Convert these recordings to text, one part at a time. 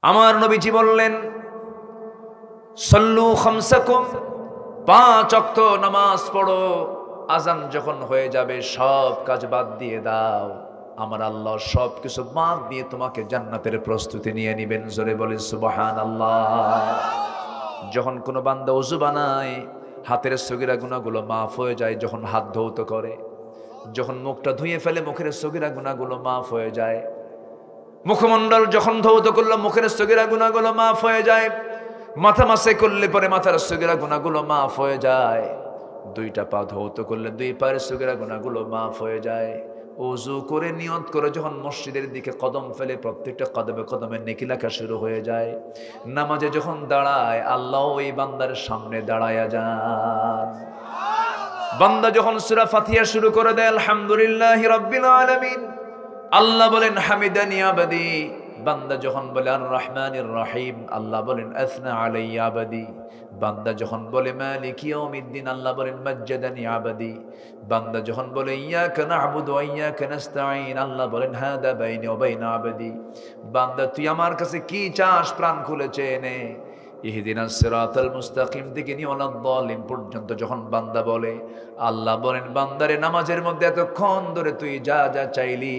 আমার নবীজি বললেন, সল্লু খামসাকুম, 5 ওয়াক্ত নামাজ পড়ো। আজান যখন হয়ে যাবে সব কাজ বাদ দিয়ে দাও, আমার আল্লাহ সব কিছু বাদ দিয়ে তোমাকে জান্নাতের প্রস্তুতি নিয়ে নিবেন। জোরে বলেন সুবহানাল্লাহ। যখন কোনো বান্দা ওযু বানায়, হাতের সগীরা গুনাহগুলো মাফ হয়ে যায়। যখন হাত ধৌত করে, যখন মুখটা ধুয়ে ফেলে, মুখের সগীরা গুনাহগুলো মাফ হয়ে যায়। মুখমণ্ডল যখন ধৌত করলো, মুখের সগীরা গুনাহগুলো মাফ হয়ে যায়। মাথা মাসে করলে পরে মাথার সগীরা গুনাহগুলো মাফ হয়ে যায়। 2টা পা ধৌত করলে 2 পায়ের সগীরা গুনাহগুলো মাফ হয়ে যায়। ওযু করে নিয়ত করে যখন মসজিদের দিকে কদম ফেলে, প্রত্যেকটা কদমে কদমে নেকি লেখা শুরু হয়ে যায়। নামাজে যখন দাঁড়ায়, আল্লাহ ওই বান্দার সামনে দাঁড়ায়া যান। বান্দা যখন সূরা ফাতিহা শুরু করে দেয়, আলহামদুলিল্লাহি রাব্বিল আলামিন, আল্লাহ বলেন হামিদানি আবাদি। বান্দা যখন বলে আর রহমানির রহিম, আল্লাহ বলেন আসনা আলাইয়া আবাদি। বান্দা যখন বলে মালিক ইয়াউমিদ্দিন, আল্লাহ বলেন মাজ্জাদানি আবাদি। বান্দা যখন বলে ইয়াকা না'বুদু ওয়া ইয়াকা নাস্তাঈন, আল্লাহ বলেন হাদা বাইনি ওয়া বাইনা আবাদি। বান্দা তুই আমার কাছে কি চাস, প্রাণ খুলে চেয়ে নে। ইহদিনাস সিরাতাল মুস্তাকিম থেকে নিয়ে ওয়ালাদ-দাল্লিন পর্যন্ত যখন বান্দা বলে, আল্লাহ বলেন বান্দারে নামাজের মধ্যে এতক্ষণ ধরে তুই যা যা চাইলি,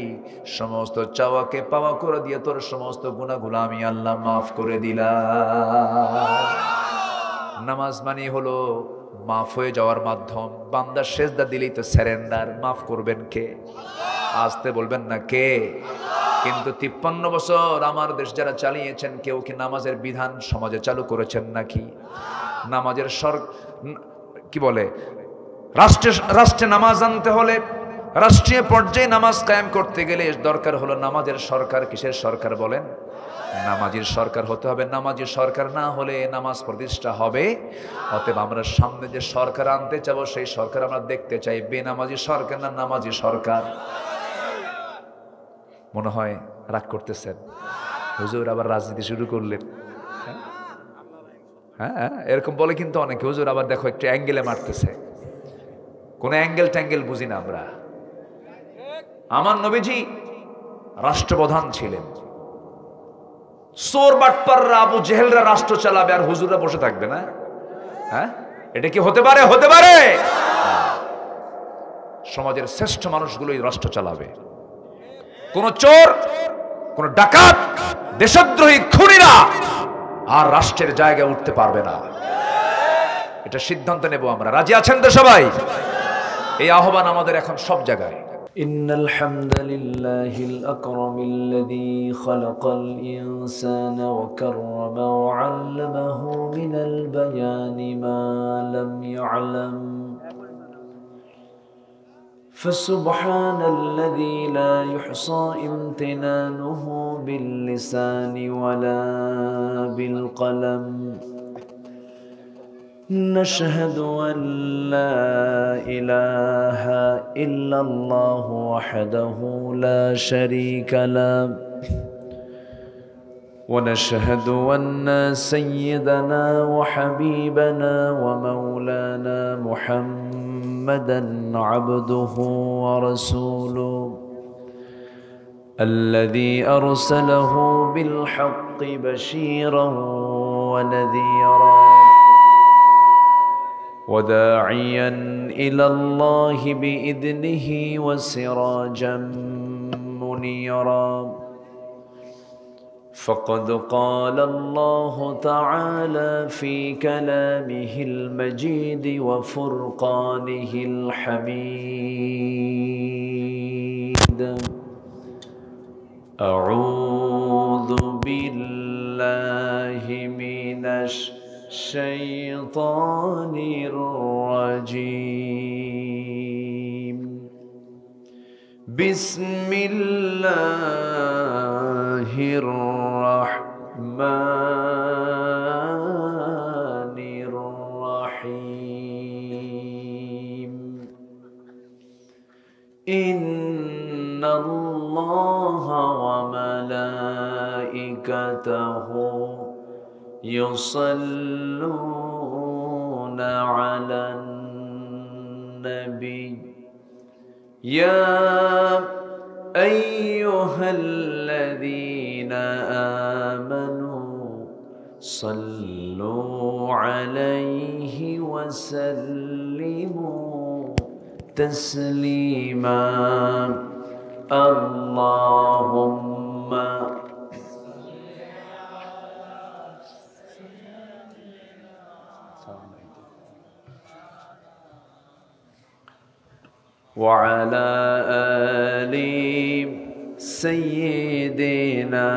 সমস্ত চাওয়াকে পাওয়া করে দিয়ে তোর সমস্ত গুনাহগুলো আমি আল্লাহ মাফ করে দিলাম। নামাজ মানে হলো মাফ হয়ে যাওয়ার মাধ্যম। বান্দা সেজদা দিলেই তো সারেন্ডার। মাফ করবেন কে? আসতে বলবেন না কে? কিন্তু 53 বছর আমার দেশ যারা চালিয়েছেন, কেউ কি নামাজের বিধান সমাজে চালু করেছেন নাকি? নামাজের কি বলে, রাষ্ট্রে নামাজ আনতে হলে, রাষ্ট্রীয় পর্যায়ে নামাজ কায়েম করতে গেলে দরকার হলো নামাজের সরকার। কিসের সরকার বলেন? নামাজের সরকার হতে হবে। নামাজের সরকার না হলে নামাজ প্রতিষ্ঠা হবে। অতএব আমরা সামনে যে সরকার আনতে চাবো, সেই সরকার আমরা দেখতে চাই বেনামাজি সরকার না নামাজি সরকার। মনে হয় রাগ করতেছেন, হুজুর আবার রাজনীতি শুরু করলেন। হ্যাঁ, এরকম বলে কিন্তু অনেকে, হুজুর আবার দেখো একটু অ্যাঙ্গেলে মারতেছে। কোন অ্যাঙ্গেল ট্যাঙ্গেল বুঝি না আমরা। আমার নবীজি রাষ্ট্রপ্রধান ছিলেন। চোর বাটপাররা, আবু জেহেলরা রাষ্ট্র চালাবে আর হুজুররা বসে থাকবে না? হ্যাঁ, এটা কি হতে পারে? হতে পারে। সমাজের শ্রেষ্ঠ মানুষগুলোই রাষ্ট্র চালাবে। কোন চোর, কোন ডাকাত, দেশদ্রোহী, খুনিরা আর রাষ্ট্রের জায়গায় উঠতে পারবে না। এটা সিদ্ধান্ত নেব আমরা। রাজি আছেন তো সবাই? এই আহ্বান আমাদের এখন সব জায়গায়। ইন্নাল হামদালিল্লাহিল আকরামিল্লাযী খালাকাল ইনসানা ওয়া কাররামা ওয়া 'আল্লামাহু মিনাল বায়ানি মা লাম ইয়া'লাম। فسبحان الذي لا يحصى امتنانه باللسان ولا بالقلم. نشهد أن لا إله إلا الله وحده لا شريك له، ونشهد أن سيدنا وحبيبنا ومولانا محمدًا عبده ورسوله الذي أرسله بالحق بشيرا ونذيرا وداعيا إلى الله بإذنه وسراجا منيرا. فقد قال الله تعالى في كلامه المجيد وفرقانه الحميد: أعوذ بالله من الشيطان الرجيم. بسم الله الرحمن الرحيم. إن الله وملائكته يصلون على النبي يا أيها الذين آمنوا صلوا عليه وسلموا تسليما اللهم وعلى آل سيدنا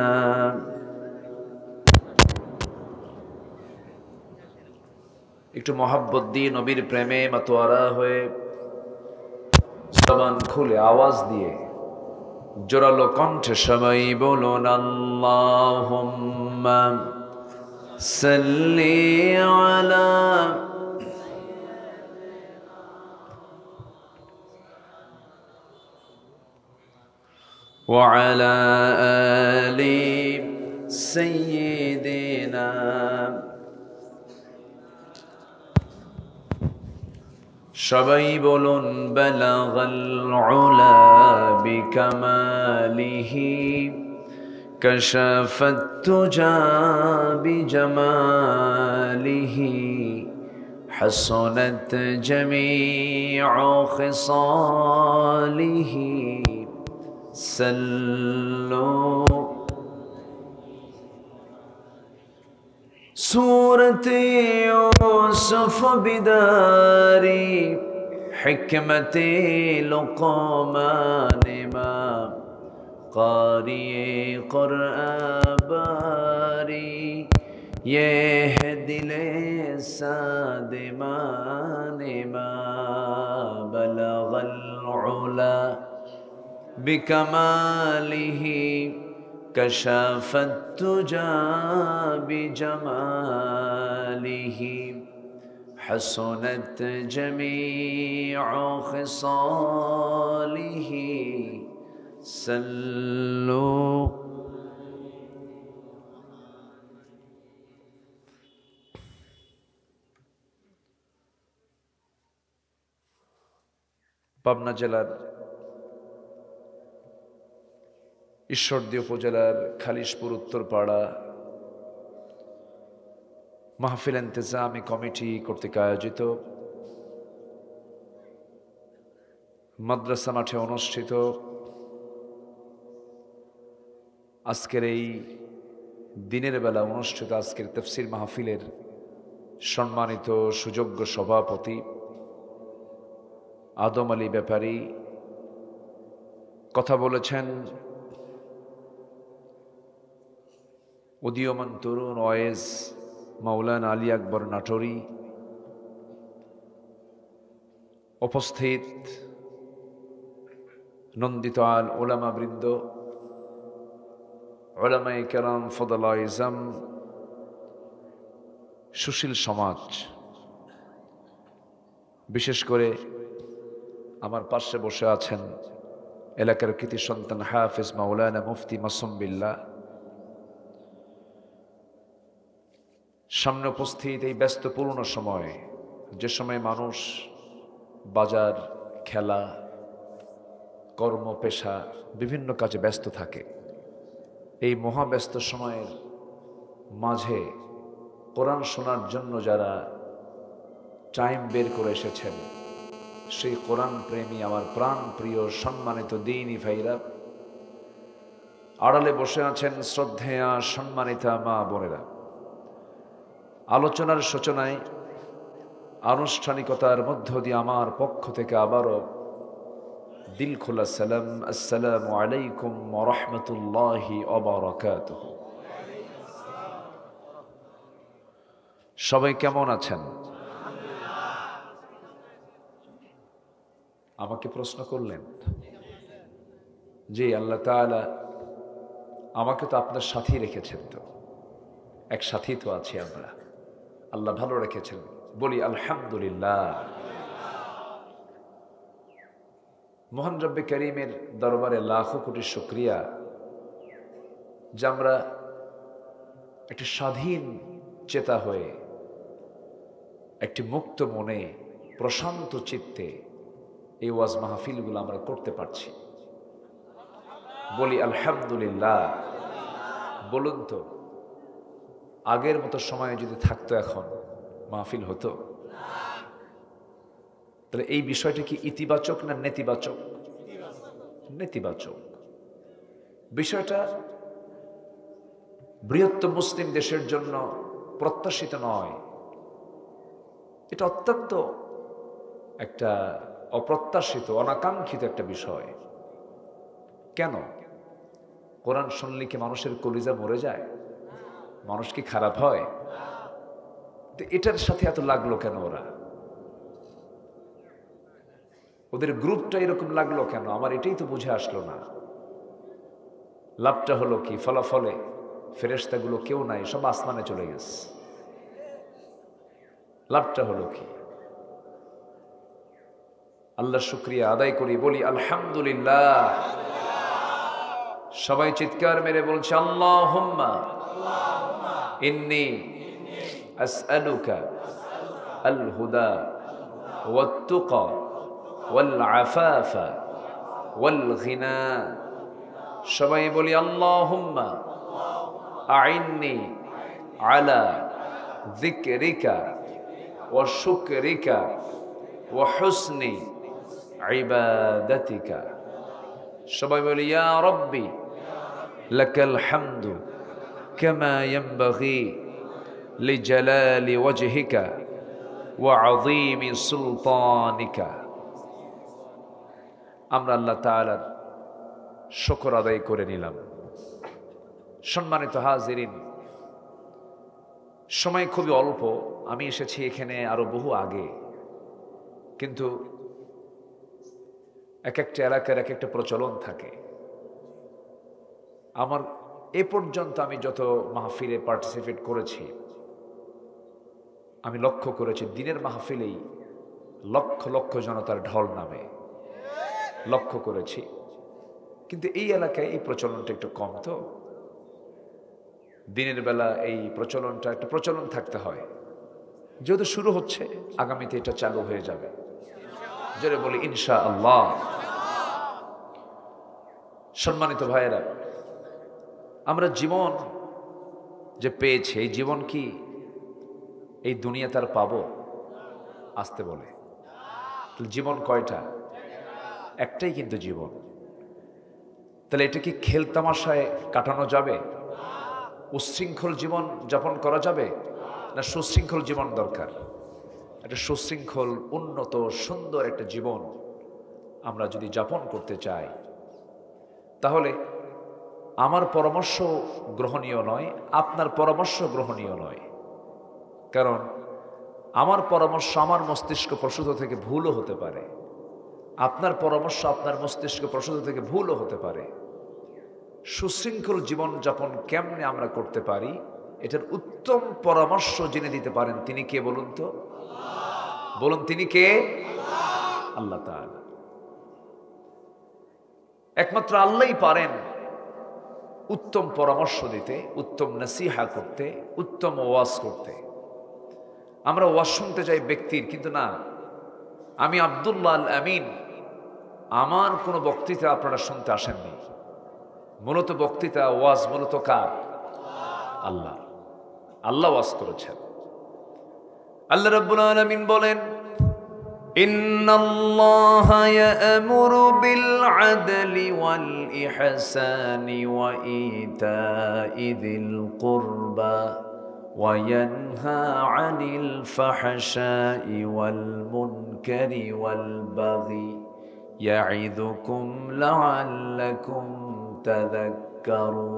একটু মহাব্বত দিয়ে নবীর প্রেমে মাতোয়ারা হয়ে জবান খুলে আওয়াজ দিয়ে জোরালো কণ্ঠে সবাই বলুন আল্লাহুম্মা সাল্লি আলা وعلى آل سيدنا সবাই বলুন বালাগাল উলা বিকামালিহি কাশাফাত তুজা বিজামালিহি হাসানাত জামিউ খিসালিহি صلوا سورة يوسف بداري حكمة لقمان ما قارئ قرآن باري يهدي لسادمان ما بلغ العلا بكماله كشف التجى بجماله حسنت جميع خصاله صلوا পাবনা জেলার ঈশ্বরদী উপজেলার খালিশপুর উত্তরপাড়া মাহফিল ইন্তেজামি কমিটি কর্তৃক আয়োজিত মাদ্রাসা মাঠে অনুষ্ঠিত আজকের এই দিনের বেলা অনুষ্ঠিত আজকের তাফসীর মাহফিলের সম্মানিত সুযোগ্য সভাপতি আদম আলী ব্যাপারী কথা বলেছেন উদীয়মান তরুণ ওয়েস মাওলানা আলী আকবর নাটোরি, উপস্থিত নন্দিত আল ওলামা বৃন্দ, ওলামায়ে কেরাম, ফদলায়ে ইজম, সুশীল সমাজ, বিশেষ করে আমার পাশে বসে আছেন এলাকার কৃতি সন্তান হাফেজ মাওলানা মুফতি মাসুম বিল্লাহ, সামনে উপস্থিত এই ব্যস্তপূর্ণ সময়, যে সময় মানুষ বাজার, খেলা, কর্ম, পেশা, বিভিন্ন কাজে ব্যস্ত থাকে, এই মহাব্যস্ত সময়ের মাঝে কোরআন শোনার জন্য যারা টাইম বের করে এসেছেন, সেই কোরআন প্রেমী আমার প্রাণ প্রিয় সম্মানিত দ্বীনী ভাইরা, আড়ালে বসে আছেন শ্রদ্ধেয়া সম্মানিতা মা বোনেরা, আলোচনার সূচনায় আনুষ্ঠানিকতার মধ্য দিয়ে আমার পক্ষ থেকে আবারও দিল খোলা সালাম, আসসালামু আলাইকুম ওয়া রাহমাতুল্লাহি ওয়া বারাকাতুহু। সবাই কেমন আছেন? আমাকে প্রশ্ন করলেন, জি আল্লাহ তাআলা আমাকে তো আপনার সাথেই রেখেছেন, তো এক সাথী তো আছি আমরা, আল্লাহ ভালো রেখেছেন, বলি আলহামদুলিল্লাহ। মহান রব্বে করিমের দরবারে লাখো কোটি শুকরিয়া যে আমরা একটি স্বাধীন চেতা হয়ে, একটি মুক্ত মনে, প্রশান্ত চিত্তে এই ওয়াজ মাহফিলগুলো আমরা করতে পারছি, বলি আলহামদুলিল্লাহ। বলুন তো আগের মতো সময়ে যদি থাকতো এখন মাহফিল হতো? তাহলে এই বিষয়টা কি ইতিবাচক না নেতিবাচক? নেতিবাচক। বিষয়টা বৃহত্তর মুসলিম দেশের জন্য প্রত্যাশিত নয়। এটা অত্যন্ত একটা অপ্রত্যাশিত, অনাকাঙ্ক্ষিত একটা বিষয়। কেন? কোরআন শুনলে কি মানুষের কলিজা মরে যায়? মানুষ কি খারাপ হয়? তো এটার সাথে এত লাগলো কেন? ওদের গ্রুপটা এরকম লাগলো কেন? আমার এটাই তো বুঝে আসলো না। লাভটা হলো কি? ফলাফলে ফেরেশতাগুলো কেউ নাই, সব আসমানে চলে গেছে। লাভটা হলো কি? আল্লাহর শুকরিয়া আদায় করি, বলি আলহামদুলিল্লাহ। সবাই চিৎকার মেরে বলছে আল্লাহুম্মা ইন্নী আসআলুকা আল হুদা ওয়াত তুকা ওয়াল আফাফা ওয়াল গিনা। সবাই বলি আল্লাহুম্মা আইন্নি আলা যিকরিকা ওয়া শুকরিকা ওয়া হুসনি ইবাদাতিকা। সবাই বলি ইয়া রাব্বি লাকাল হামদু কামা ইয়ানবাগি লিজালালি ওয়াজহিকা ওয়া আযীমি সুলতানিকা। আমরা আল্লাহ তাআলার শুকর আদায় করে নিলাম। সম্মানিত হাজিরিন, সময় খুবই অল্প। আমি এসেছি এখানে আরো বহু আগে, কিন্তু এক একটা এলাকার এক একটা প্রচলন থাকে। আমার এ পর্যন্ত আমি যত মাহফিলে পার্টিসিপেট করেছি, আমি লক্ষ্য করেছি দিনের মাহফিলেই লক্ষ লক্ষ জনতার ঢল নামে, লক্ষ্য করেছি। কিন্তু এই এলাকায় এই প্রচলনটা একটু কম। তো দিনের বেলা এই প্রচলনটা একটা প্রচলন থাকতে হয়। যেহেতু শুরু হচ্ছে, আগামীতে এটা চালু হয়ে যাবে। জোরে বলি ইনশাআল্লাহ। সম্মানিত ভাইয়েরা, আমরা জীবন যে পেয়েছি, এই জীবন কি এই দুনিয়া তার পাবো? আসতে বলে জীবন কয়টা? একটাই কিন্তু জীবন। তাহলে এটা কি খেলতামাশায় কাটানো যাবে? উচ্ছৃঙ্খল জীবন যাপন করা যাবে না সুশৃঙ্খল জীবন দরকার? একটা সুশৃঙ্খল, উন্নত, সুন্দর একটা জীবন আমরা যদি যাপন করতে চাই, তাহলে আমার পরামর্শ গ্রহণীয় নয়, আপনার পরামর্শ গ্রহণীয় নয়। কারণ আমার পরামর্শ আমার মস্তিষ্ক প্রসূত থেকে ভুলও হতে পারে, আপনার পরামর্শ আপনার মস্তিষ্ক প্রসূত থেকে ভুলও হতে পারে। সুশৃঙ্খল জীবন যাপন কেমনে আমরা করতে পারি, এটার উত্তম পরামর্শ জেনে দিতে পারেন তিনি কে বলুন তো? বলুন তিনি কে? আল্লাহ তাআলা। একমাত্র আল্লাহই পারেন উত্তম পরামর্শ দিতে, উত্তম নসিহা করতে, উত্তম ওয়াজ করতে। আমরা ওয়াজ শুনতে যাই ব্যক্তির, কিন্তু না, আমি আব্দুল্লাহ আল আমিন, আমার কোনো বক্তৃতা আপনারা শুনতে আসেননি। মূলত বক্তৃতা, ওয়াজ মূলত কার? আল্লাহ। আল্লাহ ওয়াজ করেছেন। আল্লাহ রাব্বুল আলামিন বলেন, ইন্নাল্লাহা ইয়া'মুরু বিল আদলি ওয়াল ইহসানি ওয়া ইতা'i যিল কুরবা ওয়া ইয়ানহা আনিল ফাহশাই ওয়াল মুনকারি ওয়াল বাগি ইয়া'iযুকুম লা'আল্লাকুম তাযাক্কারুন।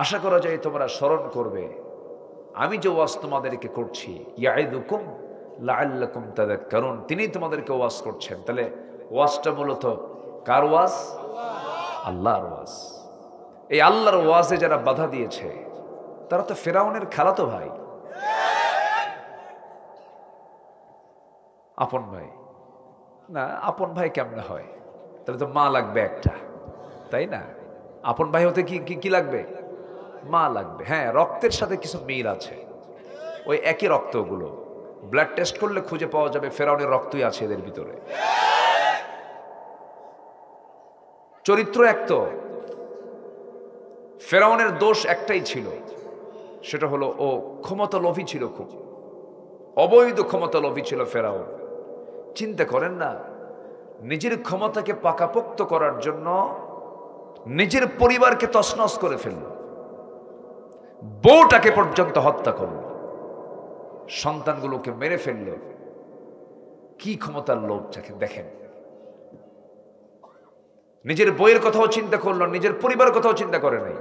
আশা করা যায় তোমরা স্মরণ করবে আমি যে ওয়াজ তোমাদেরকে করছি। ইয়া'iযুকুম লা'আল্লাকুম তাযাক্কারুন, তিনি তোমাদেরকে ওয়াজ করছেন। তাহলে ওয়াজটা মূলত কার ওয়াজ? আল্লাহর ওয়াজ। এই আল্লাহর ওয়াজে যারা বাধা দিয়েছে তারা তো ফেরাউনের খালাতো ভাই, আপন ভাই না। আপন ভাই কেমনে হয়? তাহলে তো মা লাগবে একটা, তাই না? আপন ভাই হতে কি লাগবে? মা লাগবে। হ্যাঁ, রক্তের সাথে কিছু মিল আছে, ওই একই রক্তগুলো। ব্লাড টেস্ট করলে খুঁজে পাওয়া যাবে ফেরাউনের রক্তই আছে এদের ভিতরে। চরিত্র এক তো। ফেরাউনের দোষ একটাই ছিল, সেটা হলো ও ক্ষমতা লোভী ছিল, খুব অবৈধ ক্ষমতা লোভী ছিল ফেরাউন। চিন্তা করেন না, নিজের ক্ষমতাকে পাকাপোক্ত করার জন্য নিজের পরিবারকে তছনছ করে ফেলল, বউটাকে পর্যন্ত হত্যা করল, সন্তানগুলোকে মেরে ফেলল। কি ক্ষমতার লোভ দেখেন। নিজের বইয়ের কথাও চিন্তা করলো, নিজের পরিবারের কথাও চিন্তা করে নাই,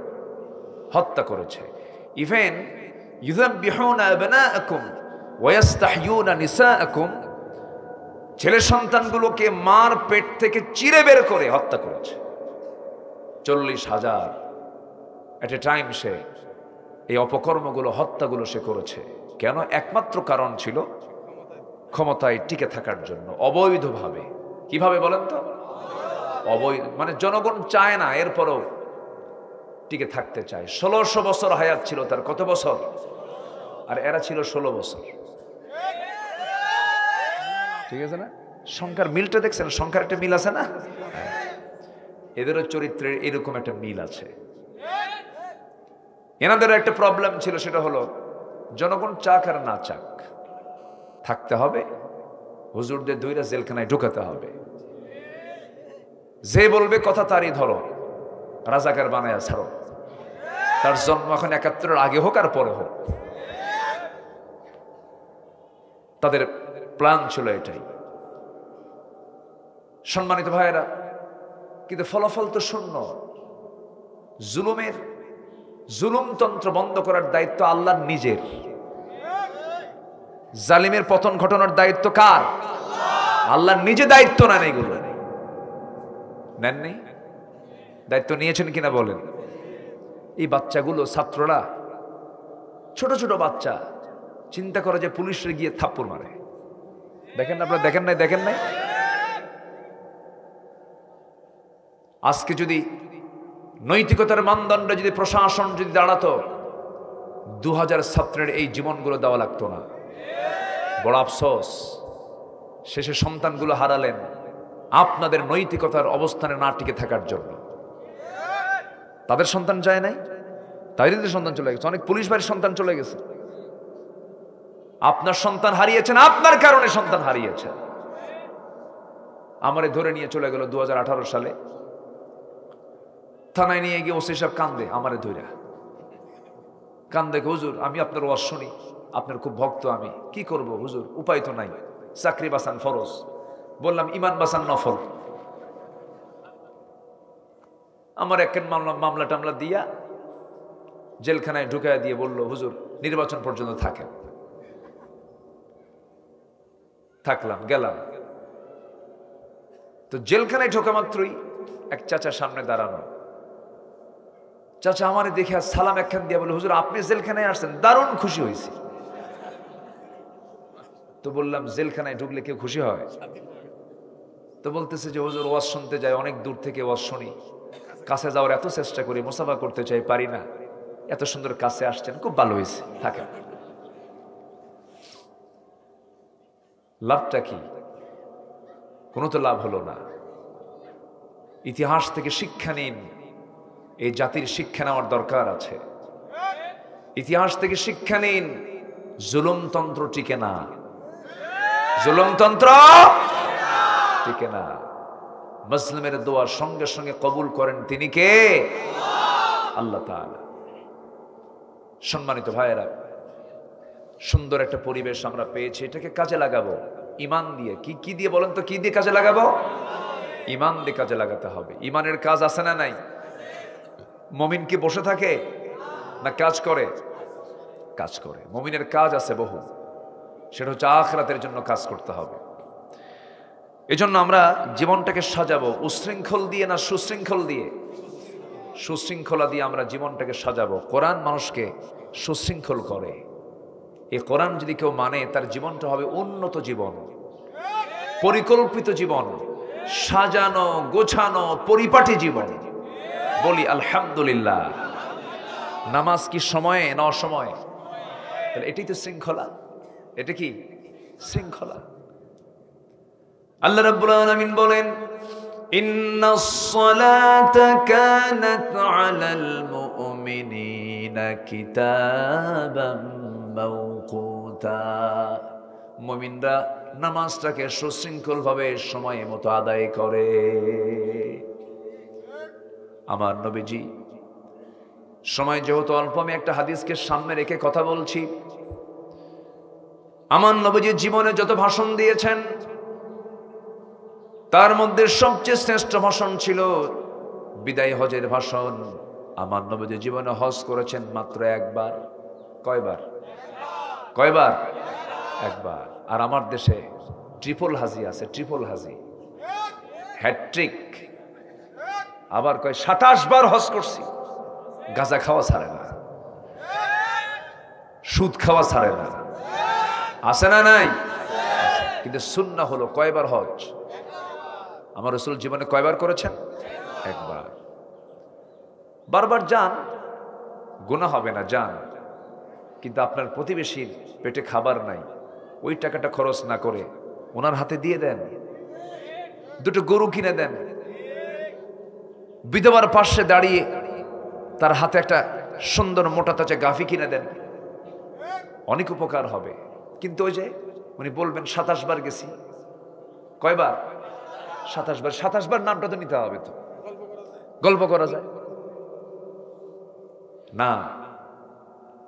হত্যা করেছে। ইভেন ইউযাব্বিহুনা আবনাআকুম ওয়া ইস্তাহয়ুনা নিসাআকুম, ছেলে সন্তানগুলোকে মার পেট থেকে চিরে বের করে হত্যা করেছে। 40,000 এট এ টাইম সে এই অপকর্মগুলো, হত্যাগুলো সে করেছে। কেন? একমাত্র কারণ ছিল ক্ষমতায় টিকে থাকার জন্য, অবৈধভাবে। কিভাবে বলেন তো? অবৈধ মানে জনগণ চায় না, এরপরও টিকে থাকতে চায়। 1600 বছর হায়াত ছিল তার। কত বছর? আর এরা ছিল 16 বছর। ঠিক আছে না? সংখ্যার মিলটা দেখছেন? সংখ্যার একটা মিল আছে না? এদেরও চরিত্রের এরকম একটা মিল আছে। এনাদের একটা প্রবলেম ছিল, সেটা হলো জনগণ চাক আর না চাক থাকতে হবে, হুজুরদের দুইটা জেলখানায় ঢুকাতে হবে। যে বলবে কথা তারই ধরো, রাজাকার বানায় ছাড়ো। তার জন্ম এখন 71-এর আগে হোক আর পরে হোক, তাদের প্ল্যান ছিল এটাই। সম্মানিত ভাইয়েরা, কিন্তু ফলাফল তো শূন্য। জুলুমতন্ত্র বন্ধ করার দায়িত্ব আল্লাহর নিজের। জালিমের পতন ঘটানোর দায়িত্ব কার? আল্লাহর নিজে দায়িত্ব নেন। এগুলো নেননি? দায়িত্ব নিয়েছেন কিনা বলেন? এই বাচ্চাগুলো, ছাত্ররা, ছোট ছোট বাচ্চা চিন্তা করে যে পুলিশে গিয়ে থাপ্পড় মারে। দেখেন আপনারা? দেখেন নাই? আজকে যদি নৈতিকতার মানদণ্ড যদি প্রশাসন যদি দাঁড়াতো, 2000 ছাত্রের এই জীবনগুলো দেওয়া লাগতো না। বড় আফসোস, শেষে সন্তানগুলো হারালেন আপনাদের নৈতিকতার অবস্থানে না টিকে থাকার জন্য। তাদের সন্তান যায় নাই, তাদের সন্তান চলে গেছে। অনেক পুলিশ বাড়ির সন্তান চলে গেছে। আপনার সন্তান হারিয়েছেন, আপনার কারণে সন্তান হারিয়েছেন। আমারে ধরে নিয়ে চলে গেল 2018 সালে। থানায় নিয়ে গিয়ে ওসি সাহেব কান্দে, আমারে ধইরা কান্দে, হুজুর আমি আপনার ওয়াজ শুনি, আপনার খুব ভক্ত আমি, কি করব হুজুর, উপায় তো নাই, চাকরি বাঁচান ফরজ। বললাম ইমান বাঁচান নফল। আমার এক মামলা টামলা দিয়া জেলখানায় ঢুকায় দিয়ে বলল, হুজুর নির্বাচন পর্যন্ত থাকেন। থাকলাম, গেলাম। তো জেলখানায় ঢোকা মাত্রই এক চাচা সামনে দাঁড়ানো। চাচা আমারে দেখে সালাম একখান দিয়ে বলে, হুজুর আপনি জেলখানায় আসছেন, দারুণ খুশি হয়েছি। তো বললাম জেলখানায় ঢুকলে কেউ খুশি হয়? তো বলতেছে যে হুজুর ওয়াজ শুনতে যায়, অনেক দূর থেকে ওয়াজ শুনি, কাছে যাওয়ার এত চেষ্টা করি, মুসাফা করতে চাই, পারি না, এত সুন্দর কাছে আসছেন, খুব ভালো হয়েছে, থাকেন। লাভটা কি? কোনো তো লাভ হলো না। ইতিহাস থেকে শিক্ষা নিন, এই জাতির শিক্ষা নেওয়ার দরকার আছে। ইতিহাস থেকে শিক্ষা নিন, জুলুমতন্ত্র টিকে না, জুলুমতন্ত্র টিকে না। মুসলিমের দোয়া সঙ্গে সঙ্গে কবুল করেন তিনি কে? আল্লাহ তাআলা। সম্মানিত ভাইয়েরা, সুন্দর একটা পরিবেশ আমরা পেয়েছি, এটাকে কাজে লাগাবো ইমান দিয়ে। কি দিয়ে বলেন তো? কি দিয়ে কাজে লাগাবো? ইমান দিয়ে কাজে লাগাতে হবে। ইমানের কাজ আছে না নাই? মুমিন কি বসে থাকে না কাজ করে? কাজ করে। মুমিনের কাজ আছে বহু, সেটা হচ্ছে আখিরাতের জন্য কাজ করতে হবে। এজন্য আমরা জীবনটাকে সাজাবো উশৃঙ্খল দিয়ে না সুশৃঙ্খল দিয়ে? সুশৃঙ্খলা দিয়ে আমরা জীবনটাকে সাজাবো। কোরআন মানুষকে সুশৃঙ্খল করে। এই কোরআন যদি কেউ মানে, তার জীবনটা হবে উন্নত জীবন, পরিকল্পিত জীবন, সাজানো গোছানো পরিপাটি জীবন। বলি আলহামদুলিল্লাহ। নামাজ কি সময়ে না অসময়ে? তাহলে এটাই তো শৃঙ্খলা। এটা কি শৃঙ্খলা? আল্লাহ রাব্বুল আলামিন বলেন, ইন্নাস সালাতা কানাত আলাল মুমিনিনা কিতাবাম মাওকুতা। মুমিনরা নামাজটাকে সুশৃঙ্খলভাবে সময় মতো আদায় করে। আমার নবীজি সময় যেহেতু অল্প, আমি একটা হাদিসকে সামনে রেখে কথা বলছি। আমার নবীজি জীবনে যত ভাষণ দিয়েছেন তার মধ্যে সবচেয়ে শ্রেষ্ঠ ভাষণ ছিল বিদায় হজের ভাষণ। আমার নবীজি জীবনে হজ করেছেন মাত্র একবার। কয়বার? কয়বার? একবার। আর আমার দেশে ট্রিপল হাজি আছে, ট্রিপল হাজি, হ্যাট্রিক। আবার কয় 27 বার হজ করছি। গাঁজা খাওয়া ছাড়ে না, সুদ খাওয়া ছাড়ে না, আছে না নাই? কিন্তু সুন্নাহ হলো কয়বার হজ? আমার রাসূল জীবনে কয়বার করেছেন? একবার। বারবার যান, গুনাহ হবে না, যান। কিন্তু আপনার প্রতিবেশীর পেটে খাবার নাই, ওই টাকাটা খরচ না করে ওনার হাতে দিয়ে দেন, দুটো গরু কিনে দেন, বিধবার পাশে দাঁড়িয়ে তার হাতে একটা সুন্দর মোটা তাজা গাফি কিনে দেন, অনেক উপকার হবে। কিন্তু ওই যে উনি বলবেন 27 বার গেছি। কয়বার? 27 বার। 27 বার নামটা তো নিতে হবে, তো গল্প করা যায় না।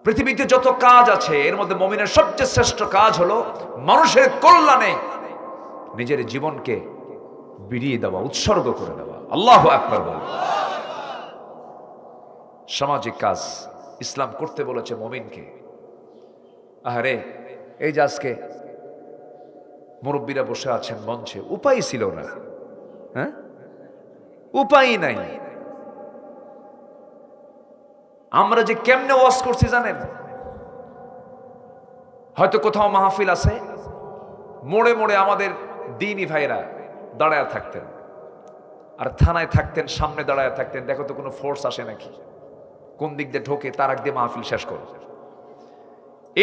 পৃথিবীতে যত কাজ আছে এর মধ্যে মুমিনের সবচেয়ে শ্রেষ্ঠ কাজ হলো মানুষের কল্যাণে নিজের জীবনকে বিলিয়ে দেওয়া, উৎসর্গ করে দেওয়া। আল্লাহু আকবার বল। সামাজিক কাজ ইসলাম করতে বলেছে মুমিনকে। আহারে, এই যে আজকে মুরব্বীরা বসে আছেন মঞ্চে, উপায় ছিল না, হ্যাঁ, উপায় নাই। আমরা যে কেমনে ওয়াজ করছি জানেন? হয়তো কোথাও মাহফিল আছে, মোড়ে মোড়ে আমাদের দ্বীনি ভাইরা দাঁড়ায় থাকতেন, আর থানায় থাকতেন, সামনে দাঁড়ায় থাকতেন, দেখো তো কোনো ফোর্স আসে নাকি, কোন দিক দিয়ে ঢোকে, তার আগ দিয়ে মাহফিল শেষ করো।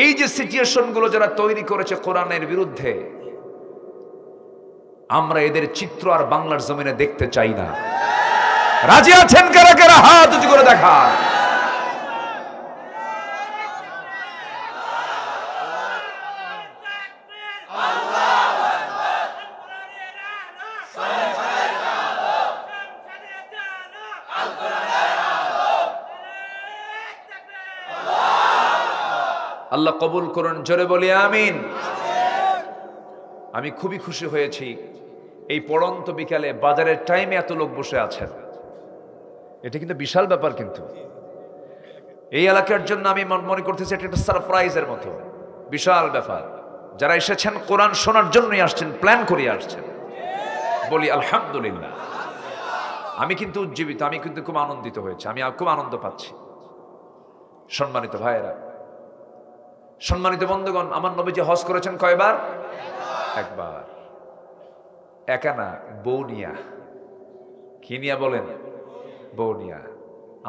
এই যে সিচুয়েশন গুলো যারা তৈরি করেছে কোরআনের বিরুদ্ধে, আমরা এদের চিত্র আর বাংলার জমিনে দেখতে চাই না। রাজি আছেন কারা কারা? হাত উঁচু করে দেখা। আল্লাহ কবুল করুন, জোরে বলি আমিন। আমি খুবই খুশি হয়েছি এই পড়ন্ত বিকালে বাজারের টাইমে এত লোক বসে আছেন। এটা কিন্তু বিশাল ব্যাপার। কিন্তু এই এলাকার জন্য আমি মনে করতেছি এটা একটা সারপ্রাইজের মতো বিশাল ব্যাপার। যারা এসেছেন কোরআন শোনার জন্যই আসছেন, প্ল্যান করে আসছেন, বলি আলহামদুলিল্লাহ। আমি কিন্তু উজ্জীবিত, আমি কিন্তু খুব আনন্দিত হয়েছে, আমি খুব আনন্দ পাচ্ছি। সম্মানিত ভাইয়েরা, সম্মানিত বন্ধুগণ, আমার নবীজি হজ করেছেন কয়বার? একবার। একা না, বউ নিয়া। কি নিয়া বলেন? বউ নিয়া।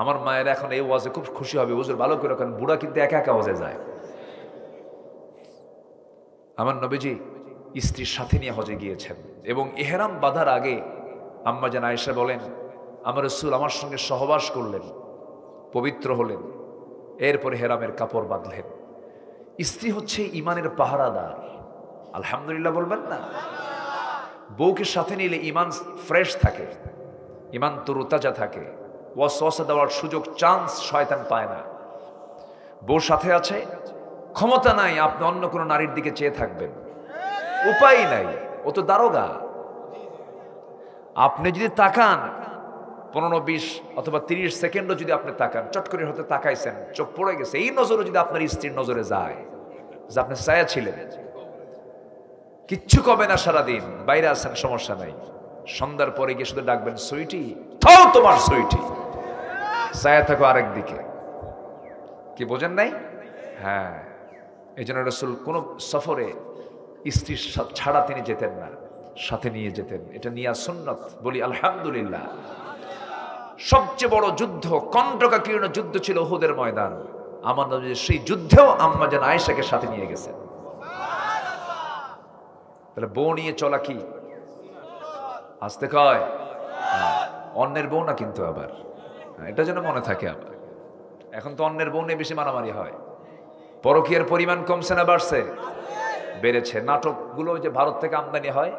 আমার মায়ের এখন এই ওয়াজে খুব খুশি হবে, হুজুর ভালো করে, কারণ বুড়া কিন্তু একা একা ওয়াজে যায়। আমার নবীজি স্ত্রীর সাথে নিয়ে হজে গিয়েছেন, এবং ইহরাম বাঁধার আগে আম্মা জান আয়েশা বলেন, আমার রাসূল আমার সঙ্গে সহবাস করলেন, পবিত্র হলেন, এরপরে হেরামের কাপড় বাঁধলেন। স্ত্রী হচ্ছে ইমানের পাহারাদার। আলহামদুলিল্লাহ বলবেন না? বউকে সাথে নিলে ইমান ফ্রেশ থাকে, ইমান তরুতাজা থাকে, ওয়াসওয়াসা দেওয়ার সুযোগ, চান্স শয়তান পায় না। বউ সাথে আছে, ক্ষমতা নাই আপনি অন্য কোনো নারীর দিকে চেয়ে থাকবেন, উপায় নাই, ও তো দারোগা। আপনি যদি তাকান 15-20 অথবা 30 সেকেন্ডও যদি আপনি তাকান, চট করে হয়তো তাকাইছেন, চোখ পড়ে গেছে, এই নজরে যদি আপনার স্ত্রীর নজরে যায় যে আপনি ছায়া ছিলেন, কিচ্ছু কবে না, সারাদিন বাইরে আছেন, সমস্যা নাই, সন্ধ্যার পরে গিয়ে শুধু ডাকবেন, সুইটি, থাও তোমার সুইটি, ছায়া থাকো আরেক দিকে। কি বোঝেন নাই? হ্যাঁ, এই জন্য রাসূল কোন সফরে স্ত্রী ছাড়া তিনি যেতেন না, সাথে নিয়ে যেতেন। এটা নিয়া সুন্নত, বলি আলহামদুলিল্লাহ। সবচেয়ে বড় যুদ্ধ, কণ্টকাকীর্ণ যুদ্ধ ছিল উহুদের ময়দান। আমার নবী সেই যুদ্ধেও আম্মা জান আয়েশাকে সাথে নিয়ে গেছেন। তাহলে বউ নিয়ে চলা কি আসতে কয়? অন্যের বউ না কিন্তু আবার, এটা যেন মনে থাকে আবার। এখন তো অন্যের বউ নিয়ে বেশি মারামারি হয়। পরকীয়ার পরিমাণ কমছে না বাড়ছে? বেড়েছে। নাটকগুলো যে ভারত থেকে আমদানি হয়,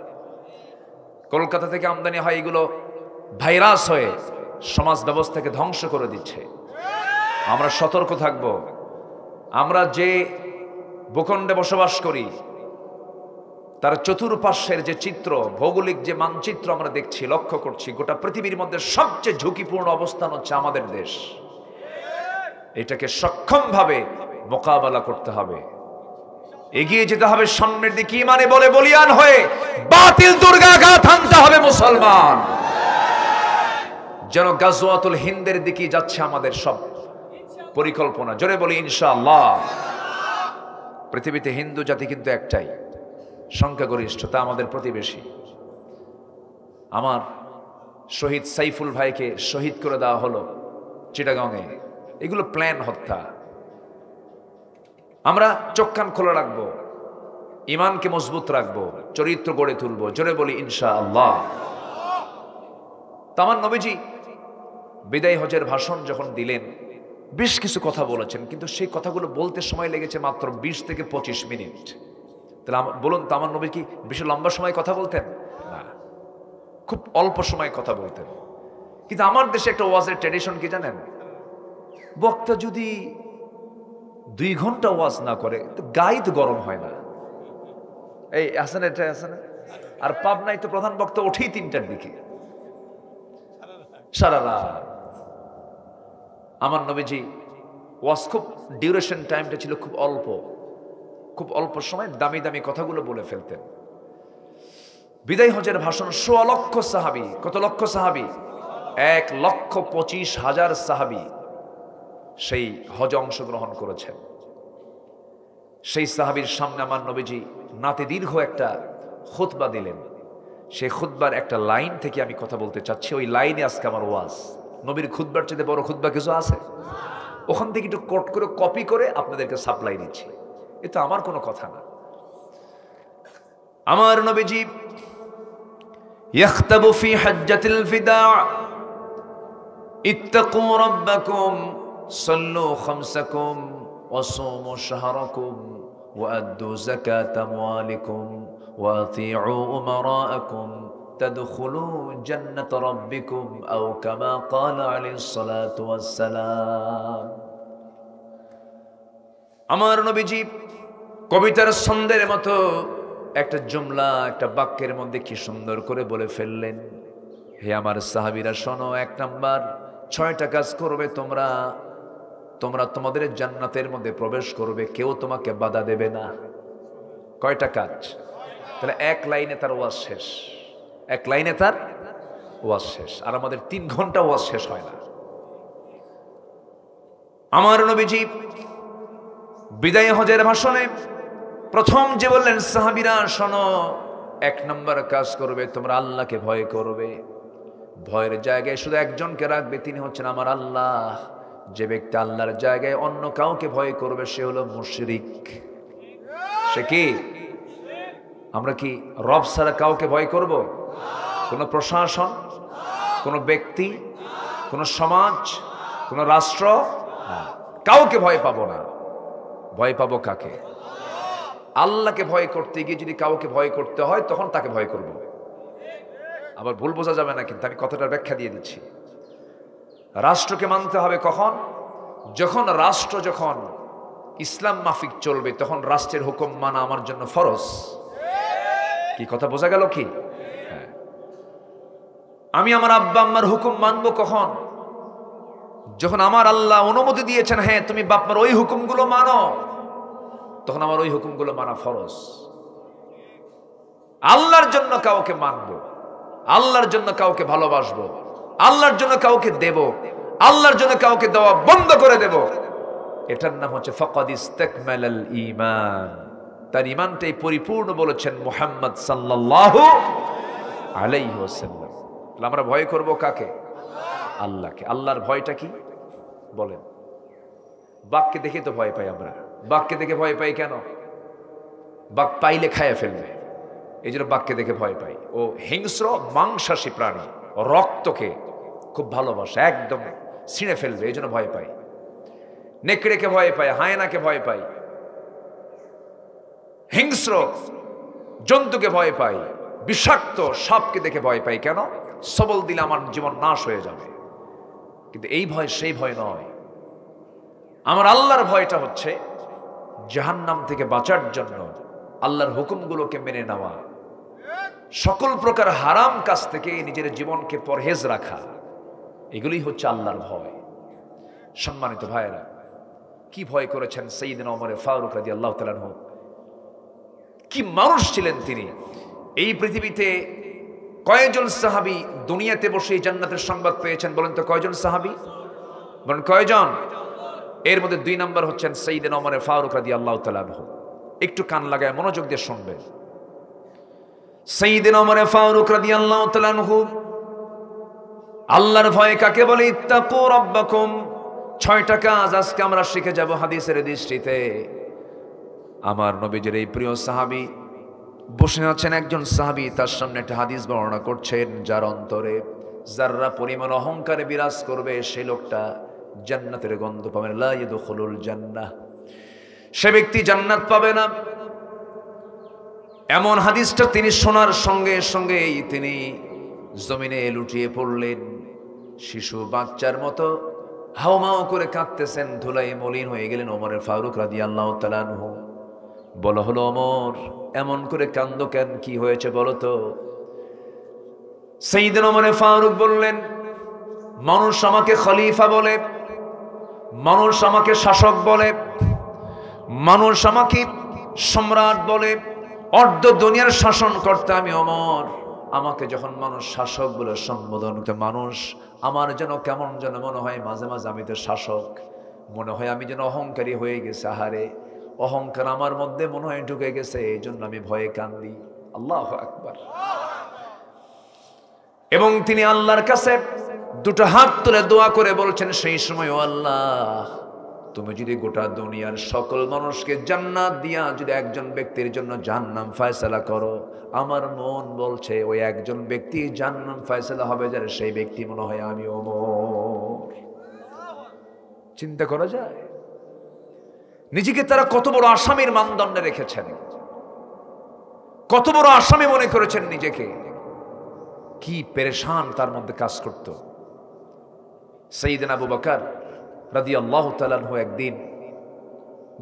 কলকাতা থেকে আমদানি হয়, এগুলো ভাইরাস হয়ে সমাজ ব্যবস্থাকে ধ্বংস করে দিচ্ছে। আমরা সতর্ক থাকব। আমরা যে ভূখণ্ডে বসবাস করি তার চতুর্পার্শ্বের যে চিত্র, ভৌগোলিক যে মানচিত্র আমরা দেখছি, লক্ষ্য করছি, গোটা পৃথিবীর মধ্যে সবচেয়ে ঝুঁকিপূর্ণ অবস্থান হচ্ছে আমাদের দেশ। এটাকে সক্ষমভাবে মোকাবেলা করতে হবে, এগিয়ে যেতে হবে সামনের দিকে, ইমানে বলে বলিয়ান হয়ে বাতিল দুর্গাঘাত হানতে হবে মুসলমান। যেন গাজওয়াতুল হিন্দের দিকে যাচ্ছে আমাদের সব পরিকল্পনা। জোরে বলি ইনশাআল্লাহ। পৃথিবীতে হিন্দু জাতি কিন্তু একটাই, সংখ্যাগরিষ্ঠতা আমাদের প্রতিবেশী। আমার শহীদ সাইফুল ভাইকে শহীদ করে দেওয়া হলো চিটাগাংয়ে। এগুলো প্ল্যান হত্যা। আমরা চোখ কান খোলা রাখবো, ইমানকে মজবুত রাখবো, চরিত্র গড়ে তুলবো। জোরে বলি ইনশাআল্লাহ। আমার নবীজি বিদায় হজের ভাষণ যখন দিলেন, বেশ কিছু কথা বলেছেন, কিন্তু সেই কথাগুলো বলতে সময় লেগেছে মাত্র 20 থেকে 25 মিনিট। তাহলে বলুন তো, আমার নবী কি বেশি লম্বা সময় কথা বলতেন? না, খুব অল্প সময় কথা বলতেন। কিন্তু আমার দেশে একটা ওয়াজের ট্র্যাডিশন কি জানেন? বক্তা যদি 2 ঘন্টা ওয়াজ না করে তো গায়ে তো গরম হয় না। এই আসেন, এটা আসেন। আর পাবনায় তো প্রধান বক্তা ওঠেই 3টার দিকে, সারা রাত। আমার নবীজি ওয়াজ খুব ডিউরেশন টাইমটা ছিল খুব অল্প, খুব অল্প সময় দামি দামি কথাগুলো বলে ফেলতেন। বিদায় হজের ভাষণ 1.5 লক্ষ সাহাবী। কত লক্ষ সাহাবী? 1,25,000 সাহাবী সেই হজে অংশগ্রহণ করেছেন। সেই সাহাবীর সামনে আমার নবীজি নাতে দীর্ঘ একটা খুতবা দিলেন। সেই খুতবার একটা লাইন থেকে আমি কথা বলতে চাচ্ছি। ওই লাইনে আজকে আমার ওয়াজ। নবীর খুতবার চেয়ে বড় খুতবা কিছু আছে? ওখান থেকে একটু কোট করে কপি করে আপনাদেরকে সাপ্লাই দিচ্ছি। এটা আমার কোনো কথা না। আমার নবীজি ইয়াখতাবু ফি হাজ্জাতিল ফিদা ইত্তাকু রাব্বাকুম সাল্লু খামসাকুম ওয়াসুমু শাহরাকুম ওয়াআদ্দু যাকাত আমওয়ালিকুম ওয়াতিউ উমারাআকুম তাদখুলু জান্নাত রাব্বিকুম আও কামা ক্বালা আলাইহিস সালাতু ওয়াস সালাম। আমার নবীজি কবিতার ছন্দের মতো একটা জুমলা, একটা বাক্যের মধ্যে কি সুন্দর করে বলে ফেললেন। হে আমার সাহাবীরা শোনো, 1 নাম্বার 6টা কাজ করবে তোমরা তোমাদের জান্নাতের মধ্যে প্রবেশ করবে, কেউ তোমাকে বাধা দেবে না। কয়টা কাজ? তাহলে 1 লাইনে তার ওয়াজ শেষ। 1 লাইনে তার ওয়াজ শেষ। আর আমাদের 3 ঘন্টা ওয়াজ শেষ হয় না। আমার নবীজি বিদায় হজের ভাষণে প্রথম যে বললেন, সাহাবীরা শোনো, 1 নম্বর কাজ করবে তোমরা আল্লাহকে ভয় করবে। ভয়ের জায়গায় শুধু একজনকে রাখবে, তিনি হচ্ছেন আমার আল্লাহ। যে ব্যক্তি আল্লাহর জায়গায় অন্য কাউকে ভয় করবে সে হলো মুশরিক। সে কি? আমরা কি রব ছাড়া কাউকে ভয় করব? কোন প্রশাসন, কোন ব্যক্তি, কোন সমাজ, কোন রাষ্ট্র, কাউকে ভয় পাবো না। ভয় পাবো কাকে? আল্লাহকে ভয় করতে গিয়ে যদি কাউকে ভয় করতে হয় তখন তাকে ভয় করব। আবার ভুল বোঝা যাবে না, কিন্তু আমি কথাটার ব্যাখ্যা দিয়ে দিচ্ছি। রাষ্ট্রকে মানতে হবে কখন? যখন রাষ্ট্র যখন ইসলাম মাফিক চলবে তখন রাষ্ট্রের হুকুম মানা আমার জন্য ফরজ। কি কথা বোঝা গেল কি? হ্যাঁ। আমি আমার আব্বা আম্মার হুকুম মানবো কখন? যখন আমার আল্লাহ অনুমতি দিয়েছেন, হ্যাঁ তুমি বাপমার ওই হুকুমগুলো মানো, তখন আমার ওই হুকুমগুলো মানা ফরজ। আল্লাহর জন্য কাউকে মানবো, আল্লাহর জন্য কাউকে ভালোবাসবো, আল্লাহর জন্য কাউকে দেব, আল্লাহর জন্য কাউকে দেওয়া বন্ধ করে দেব, এটার নাম হচ্ছে ফাকাদ ইস্তাকমালাল ঈমান। তার ঈমানটাই পরিপূর্ণ বলেছেন মুহাম্মদ সাল্লাল্লাহু আলাইহি ওয়াসাল্লাম। আমরা ভয় করব কাকে? আল্লাহকে। আল্লাহর ভয়টা কি বলেন? বাঘকে দেখে তো ভয় পাই আমরা। বাঘকে দেখে ভয় পাই কেন? বাঘ পাইলে খাইয়া ফেলবে, এই জন্য বাঘকে দেখে ভয় পাই। ও হিংস্র মাংসাশী প্রাণী, রক্তকে খুব ভালোবাসে, একদম ছিঁড়ে ফেলবে, এই জন্য ভয় পায়। নেকড়েকে ভয় পায়, হায়নাকে ভয় পায়, হিংস্র জন্তুকে ভয় পায়, বিষাক্ত সাপকে দেখে ভয় পাই। কেন? সবল দিলে আমার জীবন নাশ হয়ে যাবে। কিন্তু এই ভয় সেই ভয় নয়। আমার আল্লাহর ভয়টা হচ্ছে জাহান্নাম থেকে বাঁচার জন্য আল্লাহর হুকুমগুলোকে মেনে নেওয়া, সকল প্রকার হারাম কাজ থেকে নিজের জীবনকে পরহেজ রাখা, এগুলোই হচ্ছে আল্লাহর ভয়। সম্মানিত ভাইয়েরা, কি ভয় করেছেন সাইয়েদনা ওমর ফারুক রাদিয়াল্লাহু তাআলা আনহু। কি মানুষ ছিলেন তিনি। এই পৃথিবীতে কয়জন সাহাবী দুনিয়াতে বসে জান্নাতের সংবাদ পেয়েছেন বলেন তো? কয়জন সাহাবী বলেন? কয়জন? এর মধ্যে 2 নম্বর হচ্ছেন সাইয়েদনা ওমর ফারুক রাদিয়াল্লাহু তাআলা আনহু। একটু কান লাগায় মনোযোগ দিয়ে শুনবেন। সাইয়েদনা ওমর ফারুক রাদিয়াল্লাহু তাআলা আনহু আল্লাহর ভয় কাকে বলে? ইত্তাকু রাব্বাকুম। 6টা কাজ আজকে আমরা শিখে যাব হাদিসের দৃষ্টিতে। আমার নবীজির এই প্রিয় সাহাবী বসে আছেন, একজন সাহাবী তার সামনে একটা হাদিস বর্ণনা করছেন, যার অন্তরে যাররা পরিমাণ অহংকারে বিরাজ করবে সে লোকটা জান্নাতের গন্ধ পাবে না। লা ইয়াদখুলুল জান্নাহ, সে ব্যক্তি জান্নাত পাবে না। এমন হাদিসটা তিনি শোনার সঙ্গে সঙ্গেই তিনি জমিনে লুটিয়ে পড়লেন, শিশু বাচ্চার মতো হাওমাও করে কাঁদতেছেন, ধুলাই মলিন হয়ে গেলেন ওমর ফারুক রাদিয়াল্লাহু তাআলা আনহু। বলা হলো, ওমর এমন করে কান্দো কেন, কি হয়েছে বলো তো? সাইয়েদনা ওমর ফারুক বললেন, মানুষ আমাকে খলিফা বলে, মানুষ আমাকে শাসক বলে, মানুষ আমাকে সম্রাট বলে, অর্ধ দুনিয়ার শাসন করতে আমি ওমর। আমাকে যখন মানুষ শাসক বলে সম্বোধন করে, মানুষ আমার যেন কেমন যেন মনে হয়, মাঝে মাঝে আমি তো শাসক, মনে হয় আমি যেন অহংকারী হয়ে গেছে। আহারে, অহংকার আমার মধ্যে মনে হয় ঢুকে গেছে, এই জন্য আমি ভয়ে কান্দি। আল্লাহু আকবার। এবং তিনি আল্লাহর কাছে 2টা হাত তুলে দোয়া করে বলছেন সেই সময়, ও আল্লাহ, তুমি যদি গোটা দুনিয়ার সকল মানুষকে জান্নাত দিয়া যদি একজন ব্যক্তির জন্য জাহান্নাম ফয়সালা করো, আমার মন বলছে ওই একজন ব্যক্তি জাহান্নাম ফয়সালা হবে যার, সেই ব্যক্তি মনে হয় আমি ওমর। চিন্তা করা যায় নিজেকে তারা কত বড় আসামির মানদণ্ডে রেখেছেন, কত বড় আসামি মনে করেছেন নিজেকে। কি পেরেশান তার মধ্যে কাজ করত। সাইয়েদনা আবু বকর রাদিয়াল্লাহু তাআলা আনহু একদিন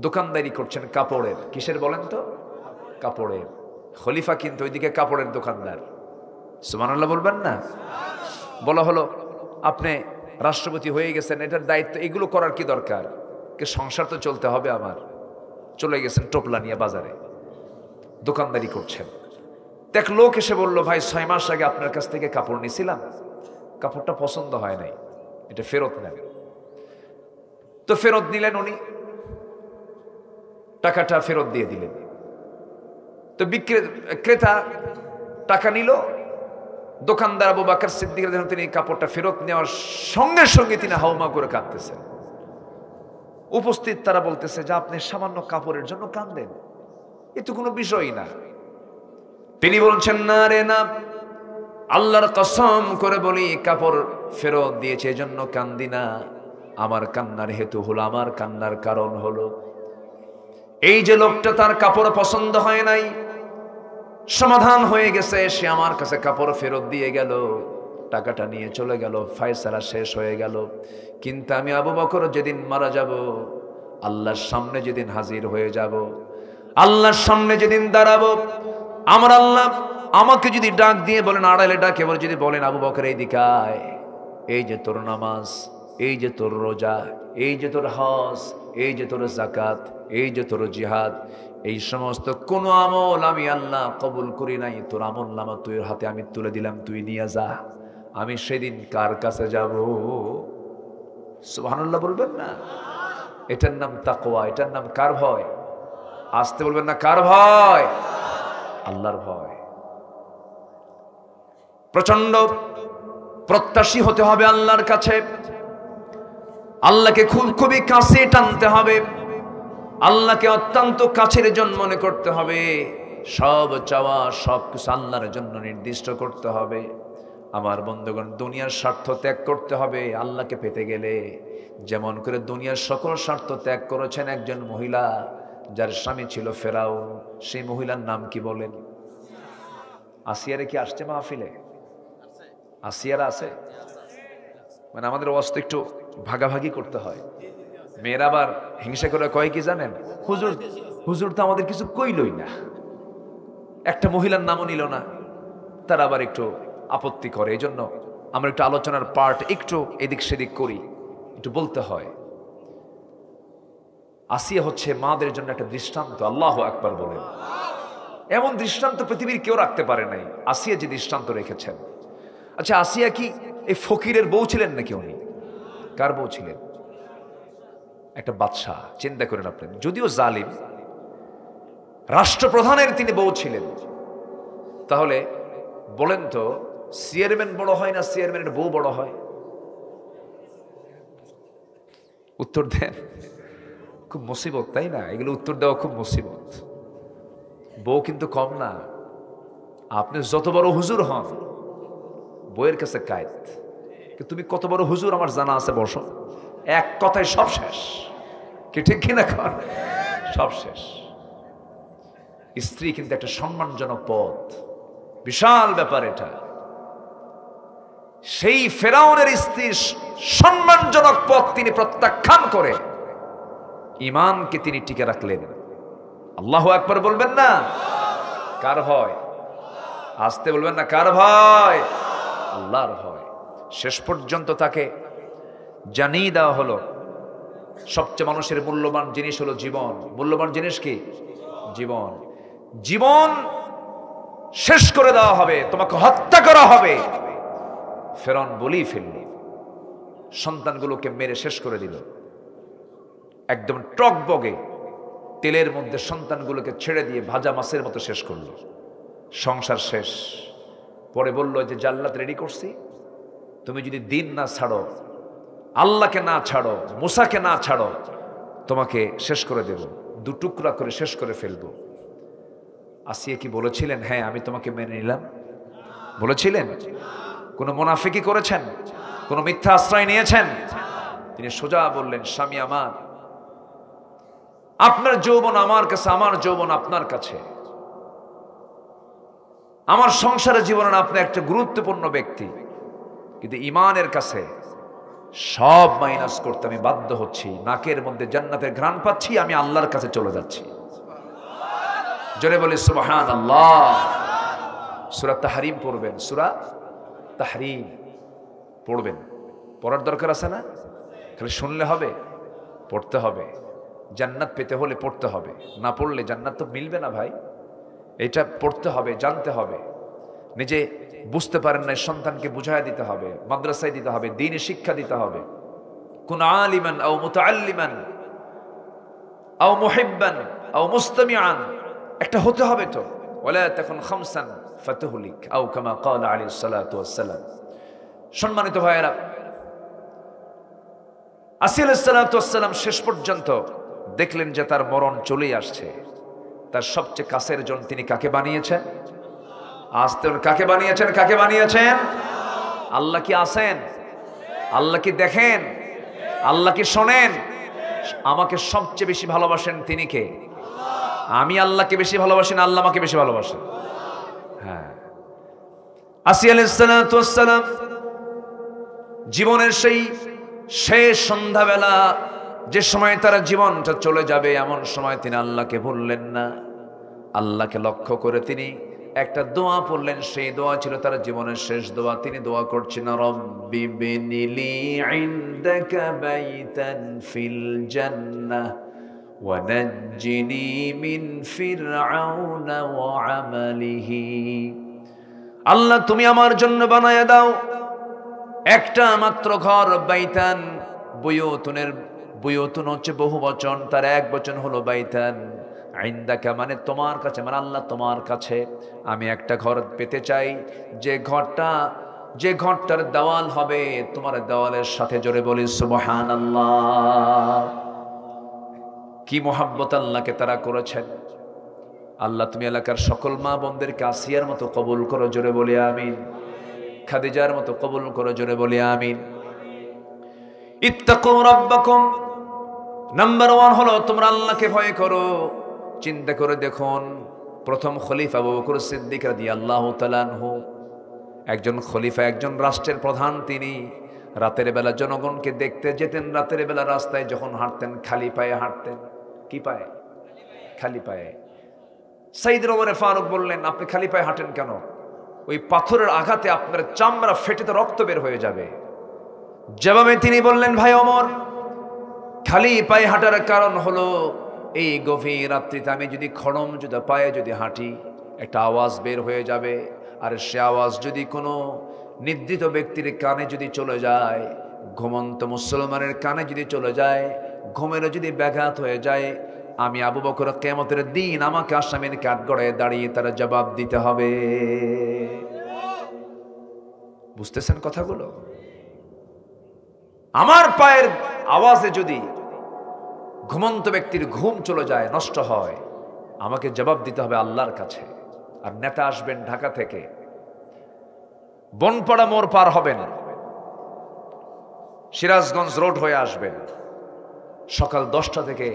দোকানদারি করছেন কাপড়ের। কিসের বলেন তো? কাপড়ের। খলিফা কিন্তু ওইদিকে কাপড়ের দোকানদার। সুবহানাল্লাহ বলবেন না? বলা হলো, আপনি রাষ্ট্রপতি হয়ে গেছেন, এটার দায়িত্ব, এগুলো করার কি দরকার? কে সংসার তো চলতে হবে আমার। চলে গেছেন টোপলা নিয়ে বাজারে, দোকানদারি করছেন। এক লোক এসে বলল, ভাই 6 মাস আগে আপনার কাছ থেকে কাপড় নিয়েছিলাম, কাপড়টা পছন্দ হয় নাই, এটা ফেরত নেন। তো ফেরত নিলেন উনি, টাকাটা ফেরত দিয়ে দিলেন। তো ক্রেতা টাকা নিল, দোকানদার আবু বকর সিদ্দিক রাদিয়াল্লাহু আনহু তিনি কাপড়টা ফেরত নেওয়ার সঙ্গে সঙ্গে তিনি হাউমা করে কাঁদতেছেন। উপস্থিত তারা বলতেছে যে আপনি সামান্য কাপড়ের জন্য কাঁদেন, এ তো কোনো বিষয়ই না। তিনি বলছেন, না রে না, আল্লাহর কসম করে বলি কাপড় ফেরত দিয়েছে এজন্য কান্দি না। আমার কান্নার হেতু হলো, আমার কান্নার কারণ হলো এই যে লোকটা তার কাপড় পছন্দ হয় নাই, সমাধান হয়ে গেছে, সে আমার কাছে কাপড় ফেরত দিয়ে গেল, টাকাটা নিয়ে চলে গেল, ফয়সালা শেষ হয়ে গেল। কিন্তু আমি আবু বকর যেদিন মারা যাব, আল্লাহর সামনে যেদিন হাজির হয়ে যাব, আল্লাহর সামনে যেদিন দাঁড়াবো, আমার আল্লাহ আমাকে যদি ডাক দিয়ে বলেন, আড়ালে ডাকে বলে যদি বলেন, আবু বকর এইদিকে আয়, এই যে তোর নামাজ, এই যে তোর রোজা, এই যে তোর হজ, এই যে তোর যাকাত, এই যে তোর জিহাদ, এই সমস্ত কোন আমল আমি আল্লাহ কবুল করি নাই, তোর আমল নামা তুই হাতে আমি তুলে দিলাম, তুই নিয়ে যা। আমি সেদিন কার কাছে যাব? সুবহানাল্লাহ বলবেন না? এটার নাম তাকওয়া, এটার নাম কার ভয়? আসতে বলবেন না, কার ভয়? আল্লাহর ভয়। প্রচন্ড প্রত্যাশী হতে হবে আল্লাহর কাছে, আল্লাহকে খুবই কাছে টানতে হবে, আল্লাহকে অত্যন্ত কাছের জন মনে করতে হবে, সব চাওয়া সব কিছু আল্লাহর জন্য নির্দিষ্ট করতে হবে। আমার বন্ধুগণ, দুনিয়ার স্বার্থ ত্যাগ করতে হবে আল্লাহকে পেতে গেলে। যেমন করে দুনিয়ার সকল স্বার্থ ত্যাগ করেছেন একজন মহিলা, যার স্বামী ছিল ফেরাউন। সেই মহিলার নাম কি বলেন? আসিয়ারে কি আসছে মাহফিলে? আসিয়ারা আছে? মানে আমাদের অবস্থা একটু ভাগাভাগি করতে হয়। মেয়েরা আবার হিংসা করে কয় কি জানেন? হুজুর হুজুর তো আমাদের কিছু কইলই না, একটা মহিলার নামও নিল না। তারা আবার একটু আপত্তি করে। এই জন্য আমরা একটু আলোচনার পার্ট একটু এদিক সেদিক করি, একটু বলতে হয়। আসিয়া হচ্ছে মাদের জন্য একটা দৃষ্টান্ত। আল্লাহু আকবার বলেন। এমন দৃষ্টান্ত পৃথিবীর কেউ রাখতে পারে নাই, আসিয়া যে দৃষ্টান্ত রেখেছেন। আচ্ছা, আসিয়া কি এই ফকিরের বউ ছিলেন নাকি? উনি কার বউ ছিলেন? একটা বাদশাহ। চিন্তা করেন আপনি, যদিও জালিম, রাষ্ট্রপ্রধানের তিনি বউ ছিলেন। তাহলে বলেন তো, চেয়ারম্যান বড় হয় না চেয়ারম্যানের বউ বড় হয়? উত্তর দেন। খুব মুসিবত, তাই না? এগুলো উত্তর দেওয়া খুব মুসিবত। বউ কিন্তু কম না। আপনি যত বড় হুজুর হন, বউয়ের কাছে কায়েত। তুমি কত বড় হুজুর আমার জানা আছে, বসো, এক কথায় সব শেষ। কি ঠিক কিনা? সব শেষ। স্ত্রী কিন্তু একটা সম্মানজনক পদ, বিশাল ব্যাপার এটা। সেই ফেরাউনের স্ত্রীর সম্মানজনক পদ তিনি প্রত্যাখ্যান করে ঈমানকে তিনি টিকে রাখলেন। আল্লাহু আকবার বলবেন না? কার ভয়? আসতে বলবেন না, কার ভয়? আল্লাহর ভয়। শেষ পর্যন্ত তাকে জানিয়ে দেওয়া হলো সবচেয়ে মানুষের মূল্যবান জিনিস হলো জীবন। মূল্যবান জিনিস কি? জীবন। জীবন শেষ করে দেওয়া হবে, তোমাকে হত্যা করা হবে। ফেরাউন বলেই ফেলল, সন্তানগুলোকে মেরে শেষ করে দিল। একদম টকবগে তেলের মধ্যে সন্তানগুলোকে ছেড়ে দিয়ে ভাজা মাছের মতো শেষ করল। সংসার শেষ। পরে বলল যে জান্নাত রেডি করছি, তুমি যদি দিন না ছাড়ো, আল্লাহকে না ছাড়ো, মুসাকে না ছাড়ো, তোমাকে শেষ করে দেব, দু টুকরা করে শেষ করে ফেলবো। আসিয়া কি বলেছিলেন হ্যাঁ আমি তোমাকে মেনে নিলাম? বলেছিলেন? কোন মুনাফিকি করেছেন? কোন মিথ্যা আশ্রয় নিয়েছেন? তিনি সোজা বললেন, স্বামী আমার, আপনার যৌবন আমার কাছে, আমার যৌবন আপনার কাছে। আমার সংসারের জীবনে আপনি একটা গুরুত্বপূর্ণ ব্যক্তি, কিন্তু ঈমানের কাছে সব মাইনাস করতে আমি বাধ্য হচ্ছি। নাকের মধ্যে জান্নাতের ঘ্রাণ পাচ্ছি, আমি আল্লাহর কাছে চলে যাচ্ছি। জোরে বলি সুবহানাল্লাহ। সূরা তাহরিম পড়বেন, সূরা তাহরিম পড়বেন। পড়ার দরকার আছে না? খালি শুনলে হবে? পড়তে হবে। জান্নাত পেতে হলে পড়তে হবে, না পড়লে জান্নাত তো মিলবে না ভাই। এটা পড়তে হবে, জানতে হবে। নিজে বুঝতে পারেন না, সন্তানকে বুঝায় দিতে হবে, মাদ্রাসায় দিতে হবে, দ্বীনি শিক্ষা দিতে হবে। কুন আলিমান আও মুতাআল্লিমান আও মুহিব্বান আও মুস্তামিআন, একটা হতে হবে তো। ওয়ালা তাকুন খামসান ফাতুহলিক আও কামা ক্বালা আলাইহিস সালাতু ওয়াস সালাম। সম্মানিত ভাইয়েরা, আসিয়া আলাইহিস সালাতু ওয়াস সালাম শেষ পর্যন্ত দেখলেন যে তার মরণ চলেই আসছে। তার সবচেয়ে কাছের জন তিনি কাকে বানিয়েছেন? আসতে কাকে বানিয়েছেন? কাকে বানিয়েছেন? আল্লাহ কি আছেন? আল্লাহ কি দেখেন? আল্লাহ কি শোনেন? আমাকে সবচেয়ে বেশি ভালোবাসেন তিনি কে? আমি আল্লাহকে বেশি ভালোবাসি না আল্লাহ আমাকে বেশি ভালোবাসেন? হ্যাঁ। আসিয়া আলাইহিস সালাতু ওয়াস সালাম জীবনের সেই শেষ সন্ধ্যাবেলা, যে সময় তার জীবনটা চলে যাবে, এমন সময় তিনি আল্লাহকে ভুললেন না। আল্লাহকে লক্ষ্য করে তিনি একটা দোয়া পড়লেন। সেই দোয়া ছিল তার জীবনের শেষ দোয়া। তিনি দোয়া করছেন, রব্বি বিনিলি ইনদাকা বাইতান ফিল জান্নাহ ওয়া নাজ্জিনি মিন ফিরআউনা ওয়া আমালিহি। আল্লাহ তুমি আমার জন্য বানায়া দাও একটা মাত্র ঘর, বাইতান, বুয়ুতুনের, বুয়ুতুন হচ্ছে বহু বচন, তার এক বচন হলো বাইতান। ইনদাকা মানে তোমার কাছে, মানে আল্লাহ তোমার কাছে আমি একটা ঘর পেতে চাই, যে ঘরটার দেওয়াল হবে তোমার দেওয়ালের সাথে। জোরে বলি সুবহানাল্লাহ। কি মোহাব্বত আল্লাহকে তারা করেছেন। আল্লাহ তুমি এলাকার সকল মা বোনদেরকে আসিয়ার মতো কবুল করো। জোরে বলি আমিন। খাদিজার মতো কবুল করে, জোরে বলি আমিন। ইত্তাকু রাব্বাকুম, নাম্বার 1 হলো তোমরা আল্লাহকে ভয় করো। চিন্তা করে দেখুন, প্রথম খলিফা আবু বকর সিদ্দিক রাদিয়াল্লাহু তাআলা আনহু, একজন খলিফা, একজন রাষ্ট্রের প্রধান। তিনি রাতের বেলা জনগণকে দেখতে যেতেন। রাতের বেলা রাস্তায় যখন হাঁটতেন খালি পায়ে হাঁটতেন। কি পায়ে? খালি পায়ে। সাইয়েদনা ওমর ফারুক বললেন, আপনি খালি পায়ে হাঁটেন কেন? ওই পাথরের আঘাতে আপনার চামড়া ফেটে তো রক্ত বের হয়ে যাবে। জবাবে তিনি বললেন, ভাই ওমর, খালি পায়ে হাঁটার কারণ হলো এই গভীর রাত্রিতে আমি যদি খড়ম জুতা পায়ে যদি হাঁটি, একটা আওয়াজ বের হয়ে যাবে। আর সে আওয়াজ যদি কোনো নির্দিষ্ট ব্যক্তির কানে যদি চলে যায়, ঘুমন্ত মুসলমানের কানে যদি চলে যায়, ঘুমেরও যদি ব্যাঘাত হয়ে যায়, আমি আবু বকর কিয়ামতের দিন আমাকে আসামির কাঠগড়ায় দাঁড়িয়ে তারা জবাব দিতে হবে। বুঝতেছেন কথাগুলো? আমার পায়ের আওয়াজে যদি ঘুমন্ত ব্যক্তির ঘুম চলে যায়, নষ্ট হয়, আমাকে জবাব দিতে হবে আল্লাহর কাছে। আর নেতা আসবেন ঢাকা থেকে, বনপাড়া মোড় পার হবেন, সিরাজগঞ্জ রোড হয়ে আসবেন, সকাল 10টা থেকে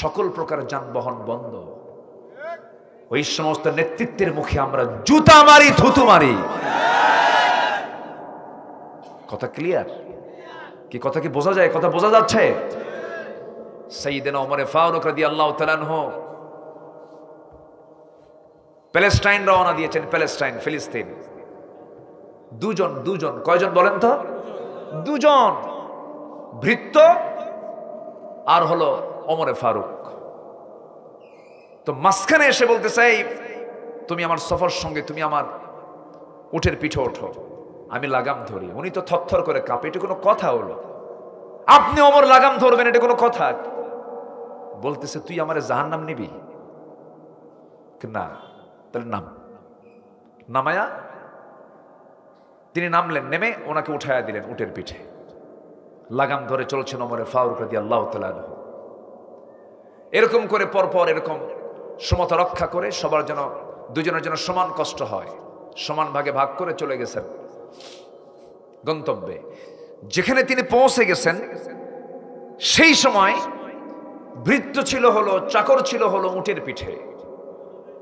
সকল প্রকার যানবাহন বন্ধ। ওই সমস্ত নেতৃত্বের মুখে আমরা জুতা মারি, থুতু মারি। কথা ক্লিয়ার? কি কথা কি বোঝা যায়? কথা বোঝা যাচ্ছে? সাইয়েদনা ওমর ফারুক রাদিয়াল্লাহু তাআলা আনহু প্যালেস্টাইন রওনা দিয়েছেন। প্যালেস্টাইন, ফিলিস্তিন। দুজন কয়জন বলেন তো? দুজন, ভৃত্য আর হলো ওমর ফারুক। তো মাঝখানে এসে বলতে চাই, তুমি আমার সফর সঙ্গে, তুমি আমার উটের পিঠে ওঠো, আমি লাগাম ধরি। উনি তো থরথর করে কাঁপে। এটা কোনো কথা হলো? আপনি ওমর লাগাম ধরবেন, এটা কোনো কথা? বলতেছে, তুই আমারে জাহান্নাম নিবি না? তাহলে নাম। নামায়া তিনি নামলেন, নেমে ওনাকে উঠায়া দিলেন উটের পিঠে। লাগাম ধরে চলছেন ওমর ফারুক রাদিয়াল্লাহু তাআলা আনহু। এরকম করে পরপর এরকম সমতা রক্ষা করে সবার যেন, দুজনের জন্য সমান কষ্ট হয়, সমান ভাগে ভাগ করে চলে গেছেন গন্তব্যে। যেখানে তিনি পৌঁছে গেছেন সেই সময় ভৃত্য ছিল হলো, চাকর ছিল হলো উটের পিঠে,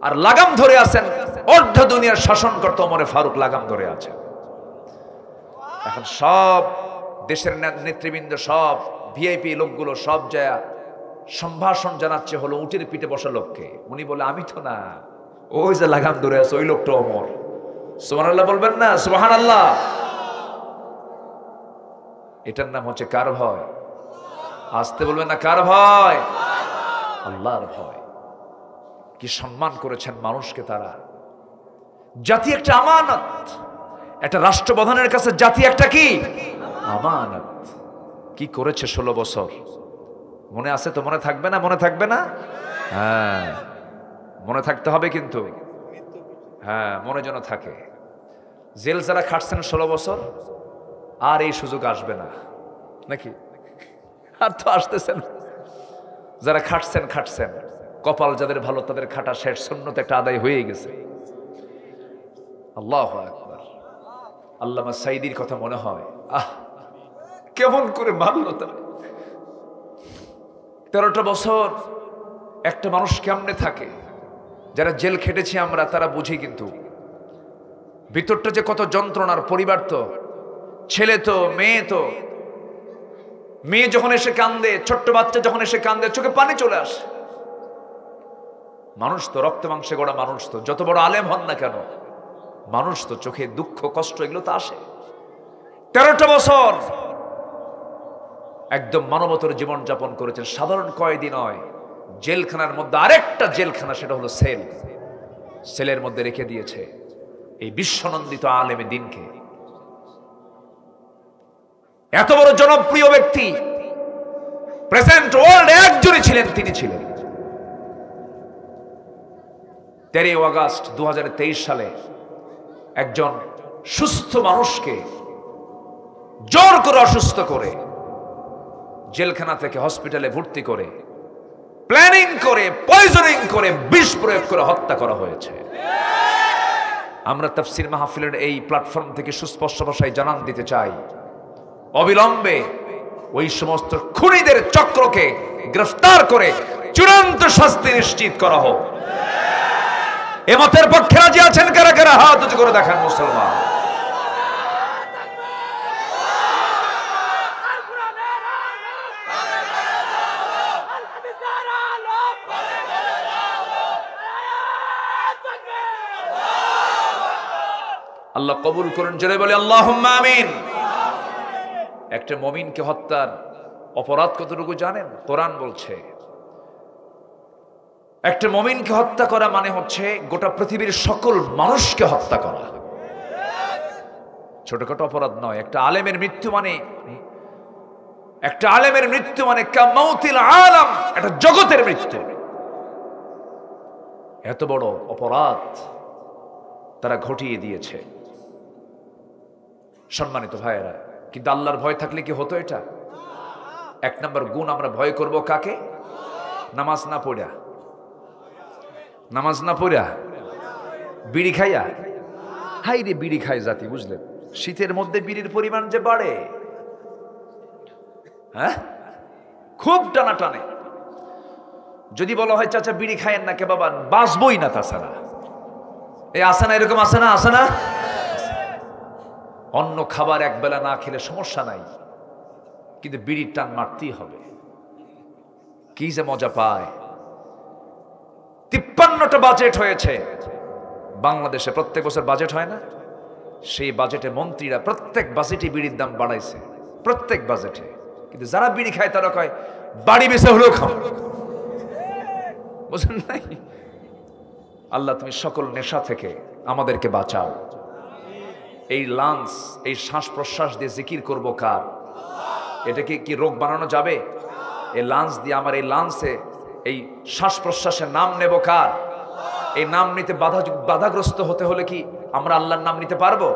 আর লাগাম ধরে আছেন অর্ধ দুনিয়ার শাসনকর্তা ওমর ফারুক লাগাম ধরে আছেন। এখন সব দেশের নেতৃবৃন্দ, সব ভিআইপি লোকগুলো সব যায় সম্ভাষণ জানাচ্ছে হলো উটের পিঠে বসা লোককে। উনি বলে, আমি তো না, ওই যে লাগাম ধরে আছে ওই লোকটা ওমর। সুবহানাল্লাহ বলবেন না? সুবহানাল্লাহ। এটার নাম হচ্ছে কার ভয়? আসতে বলবেন না, কার ভয়? আল্লাহর ভয়। কি সম্মান করেছেন মানুষকে তারা। জাতি একটা আমানত। একটা রাষ্ট্রপ্রধানের কাছে জাতি একটা কি আমানত। কি করেছে 16 বছর? মনে আছে তো? মনে থাকবে না? মনে থাকবে না? হ্যাঁ, মনে থাকতে হবে কিন্তু। হ্যাঁ, মনে যেন থাকে। জেল যারা খাটছেন 16 বছর, আর এই সুযোগ আসবে না নাকি? আর তো আসতেছে না। যারা খাটছেন, কপাল যাদের ভালো, তাদের খাটা শেষ, সুন্নত একটা আদায় হয়ে গেছে। আল্লাহু আকবার। আল্লামা সাইদির কথা মনে হয়, কেমন করে মানল তারা। 13টা বছর একটা মানুষ কেমনে থাকে? যারা জেল খেটেছি আমরা তারা বুঝি, কিন্তু ভিতরটা যে কত যন্ত্রণার। পরিবার তো, ছেলে তো, মেয়ে তো। মেয়ে যখন এসে কান্দে, ছোট্ট বাচ্চা যখন এসে কান্দে, চোখে পানি চলে আসে। মানুষ তো, রক্ত মাংসে গড়া মানুষ তো, যত বড় আলেম হন না কেন, মানুষ তো, চোখে দুঃখ কষ্ট এগুলো তো আসে। 13টা বছর একদম মানবতার জীবন যাপন করেছেন। সাধারণ কয়েদি নয়, জেলখানার মধ্যে আরেকটা জেলখানা, সেটা হলো সেল। সেলের মধ্যে রেখে দিয়েছে এই বিশ্বনন্দিত আলেমে দিনকে। এত বড় জনপ্রিয় ব্যক্তি প্রেজেন্ট ওয়ার্ল্ড একজনই ছিলেন, তিনি ছিলেন 13 আগস্ট 2023 সালে একজন সুস্থ মানুষকে জোর করে অসুস্থ করে জেলখানা থেকে হসপিটালে ভর্তি করে প্ল্যানিং করে পয়জনিং করে বিষ প্রয়োগ করে হত্যা করা হয়েছে। আমরা তাফসীর মাহফিলের এই প্ল্যাটফর্ম থেকে সুস্পষ্ট ভাষায় জানান দিতে চাই, অবিলম্বে ওই সমস্ত খুনিদের চক্রকে গ্রেফতার করে চূড়ান্ত শাস্তি নিশ্চিত করা হোক। এ মতের পক্ষে রাজি আছেন কারা কারা? হাত উঁচু করে দেখান মুসলমান। আল্লাহ কবুল করুন, জোরে বলে আল্লাহুম্মা আমিন। একটা মুমিনকে হত্যার অপরাধ কতটুকু জানেন? কোরআন বলছে একটা মুমিনকে হত্যা করা মানে হচ্ছে গোটা পৃথিবীর সকল মানুষকে হত্যা করা। ছোটখাটো অপরাধ নয়। একটা আলেমের মৃত্যু মানে কামাউতিল আলাম, একটা জগতের মৃত্যু। এত বড় অপরাধ তারা ঘটিয়ে দিয়েছে। সম্মানিত ভাইয়েরা, কিন্তু আল্লাহর ভয় থাকলে কি হতো এটা? এক নম্বর গুণ, আমরা ভয় করব কাকে? নামাজ না পড়া, বিড়ি খাইয়া। হাই রে, বিড়ি খায় জাতি, বুঝলেন? শীতের মধ্যে বিড়ির পরিমাণ যে বাড়ে, হ্যাঁ, খুব টানা টানে। যদি বলা হয় চাচা বিড়ি খায়েন না কে বাবা, বাঁচবই না তাছাড়া। এই আসে না, এরকম আসে না? অন্য খাবার একবেলা না খেলে সমস্যা নাই, কিন্তু বিড়ির টান মারতেই হবে। কি যে মজা পায়। 53টা বাজেট হয়েছে বাংলাদেশে, প্রত্যেক বছর বাজেট হয় না? সেই বাজেটে মন্ত্রীরা প্রত্যেক বাজেটে বিড়ির দাম বাড়াইছে, প্রত্যেক বাজেটে। কিন্তু যারা বিড়ি খায় তারা কয় বাড়ি বেঁচে হলেও খাও। বুঝলেন নাই? আল্লাহ তুমি সকল নেশা থেকে আমাদেরকে বাঁচাও। এই লাঞ্চ, এই শ্বাস প্রশ্বাস দিয়ে জিকির করবো কার? এটাকে কি রোগ বানানো যাবে? এই লাঞ্চ দিয়ে, আমার এই লাঞ্চে এই শ্বাস প্রশ্বাসের নাম নেব কার? এই নাম নিতে বাধাগ্রস্ত হতে হলে কি আমরা আল্লাহর নাম নিতে পারবো?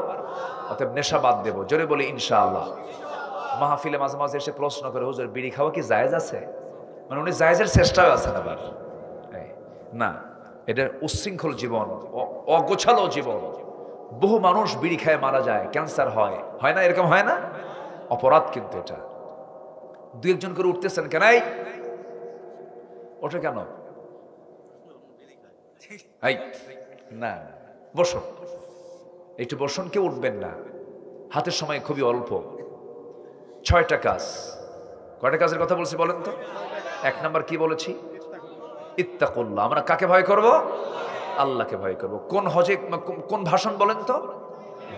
অতএব নেশা বাদ দেব, জোরে বলি ইনশাআল্লাহ। মাহফিলে মাঝে মাঝে এসে প্রশ্ন করে, হুজুর বিড়ি খাওয়া কি জায়েজ আছে? মানে উনি জায়েজের চেষ্টাও আছেন আবার। না, এটা উচ্ছৃঙ্খল জীবন, অগোছালো জীবন। বহু মানুষ বিড়ি খায় মারা যায়, ক্যান্সার হয় না? এরকম হয় না? অপরাধ কিন্তু এটা। দু একজন করে উঠতেছেন কেন? ওটা কেন? না, বসুন, একটু বসুন, কেউ উঠবেন না। হাতের সময় খুবই অল্প। 6টা কাজ। কয়টা কাজের কথা বলছি বলেন তো? 1 নাম্বার কি বলেছি? ইত্তাকুল্লাহ। আমরা কাকে ভয় করব? আল্লাহকে ভয় করব। কোন ভাষণ বলেন তো?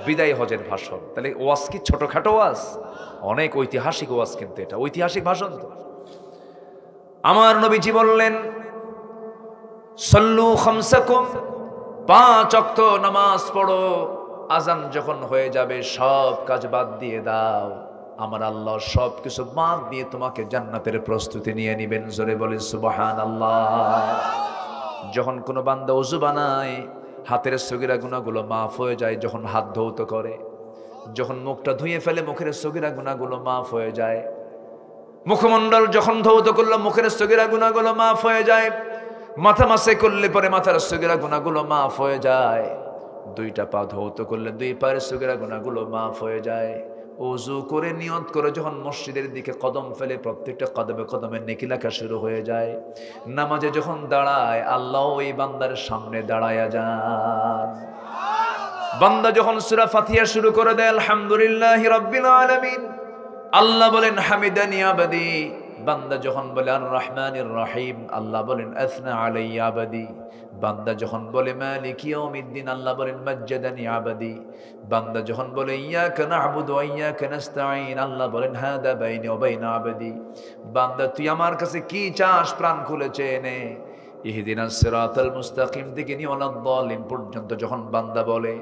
বিদায় হজের ভাষণ। তাহলে ওয়াজ কি ছোটখাটো ওয়াজ? অনেক ঐতিহাসিক ওয়াজ, কিন্তু এটা ঐতিহাসিক ভাষণ তো। আমার নবীজি বললেন, সল্লু খামসাকুম, 5 ওয়াক্ত নামাজ পড়ো। আজান যখন হয়ে যাবে সব কাজ বাদ দিয়ে দাও। আমার আল্লাহ সব কিছু বাদ দিয়ে তোমাকে জান্নাতের প্রস্তুতি নিয়ে নিবেন। জোরে বলেন সুবহানাল্লাহ। যখন কোনো বান্দা ওযু বানায়, হাতের সগীরা গুনাহগুলো মাফ হয়ে যায়। যখন হাত ধৌত করে, যখন মুখটা ধুয়ে ফেলে, মুখের সগীরা গুনাহগুলো মাফ হয়ে যায়। মুখমণ্ডল যখন ধৌত করলো, মুখের সগীরা গুনাহগুলো মাফ হয়ে যায়। মাথা মাসে করলে পরে মাথার সগীরা গুনাহগুলো মাফ হয়ে যায়। 2টা পা ধৌত করলে 2 পায়ের সগীরা গুনাহগুলো মাফ হয়ে যায়। ওযু করে নিয়ত করে যখন মসজিদের দিকে কদম ফেলে, প্রত্যেকটা কদমে কদমে নেকি লেখা শুরু হয়ে যায়। নামাজে যখন দাঁড়ায়, আল্লাহ ওই বান্দার সামনে দাঁড়ায়া যান। বান্দা যখন সূরা ফাতিহা শুরু করে দেয়, আলহামদুলিল্লাহি রাব্বিল আলামিন, আল্লাহ বলেন হামিদানি আবাদি। বান্দা যখন বলে আর রহমানির রহিম, আল্লাহ বলেন আসনা আলাইয়া আবাদি। বান্দা যখন বলে মালিক ইয়াউমিদ্দিন, আল্লাহ বলেন মাজ্জাদানি আবাদি। বান্দা যখন বলে ইয়াকা না'বুদু ওয়া ইয়াকা নাস্তাঈন, আল্লাহ বলেন হাদা বাইনি ওয়া বাইনা আবাদি। বান্দা তুই আমার কাছে কি চাস, প্রাণ খুলে চেয়ে নে। ইহদিনাস সিরাতাল মুস্তাকিম থেকে নিয়ে ওয়ালাদ-দালিন পর্যন্ত যখন বান্দা বলে,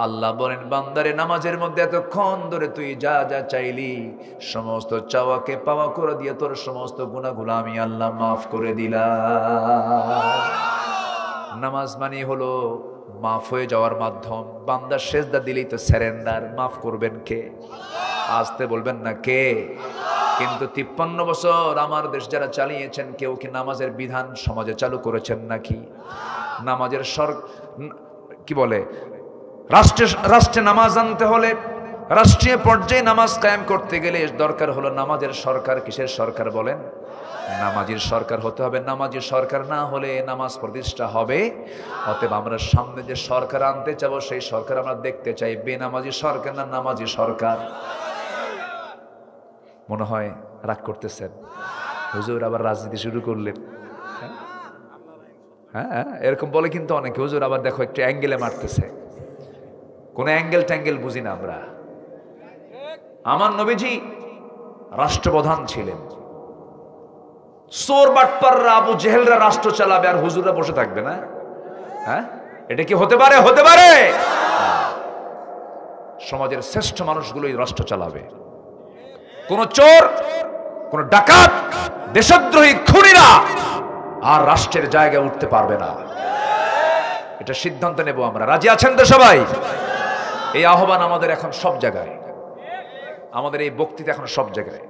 আল্লাহ বলেন বান্দারে নামাজের মধ্যে এতক্ষণ ধরে তুই যা যা চাইলি, সমস্ত চাওয়াকে পাওয়া করে দিয়ে তোর সমস্ত গুনাহগুলো আমি আল্লাহ মাফ করে দিলাম। নামাজ মানে হলো মাফ হয়ে যাওয়ার মাধ্যম। বান্দা সেজদা দিলেই তো সারেন্ডার। মাফ করবেন কে? আসতে বলবেন না কে? কিন্তু 53 বছর আমার দেশ যারা চালিয়েছেন, কেউ কি নামাজের বিধান সমাজে চালু করেছেন নাকি? নামাজের কি বলে, রাষ্ট্রে নামাজ আনতে হলে, রাষ্ট্রীয় পর্যায়ে নামাজ কায়েম করতে গেলে দরকার হলো নামাজের সরকার। কিসের সরকার বলেন? নামাজের সরকার হতে হবে। নামাজের সরকার না হলে নামাজ প্রতিষ্ঠা হবে। অতএব আমরা সামনে যে সরকার আনতে চাবো সেই সরকার আমরা দেখতে চাই বেনামাজি সরকার না নামাজি সরকার। মনে হয় রাগ করতেছেন, হুজুর আবার রাজনীতি শুরু করলেন। হ্যাঁ, এরকম বলে কিন্তু অনেকে, হুজুর আবার দেখো একটু অ্যাঙ্গেলে মারতেছে। কোন অ্যাঙ্গেল ট্যাঙ্গেল বুঝি না আমরা। আমার নবীজি রাষ্ট্রপ্রধান ছিলেন। চোর বাটপাররা আবু জেহেলরা রাষ্ট্র চালাবে আর হুজুররা বসে থাকবে না? হ্যাঁ, এটা কি হতে পারে? হতে পারে। সমাজের শ্রেষ্ঠ মানুষগুলোই রাষ্ট্র চালাবে। কোন চোর, কোন ডাকাত, দেশদ্রোহী খুনিরা আর রাষ্ট্রের জায়গায় উঠতে পারবে না। এটা সিদ্ধান্ত নেব আমরা। রাজি আছেন তো সবাই? এই আহ্বান আমাদের এখন সব জায়গায়, আমাদের এই বক্তৃতা এখন সব জায়গায়।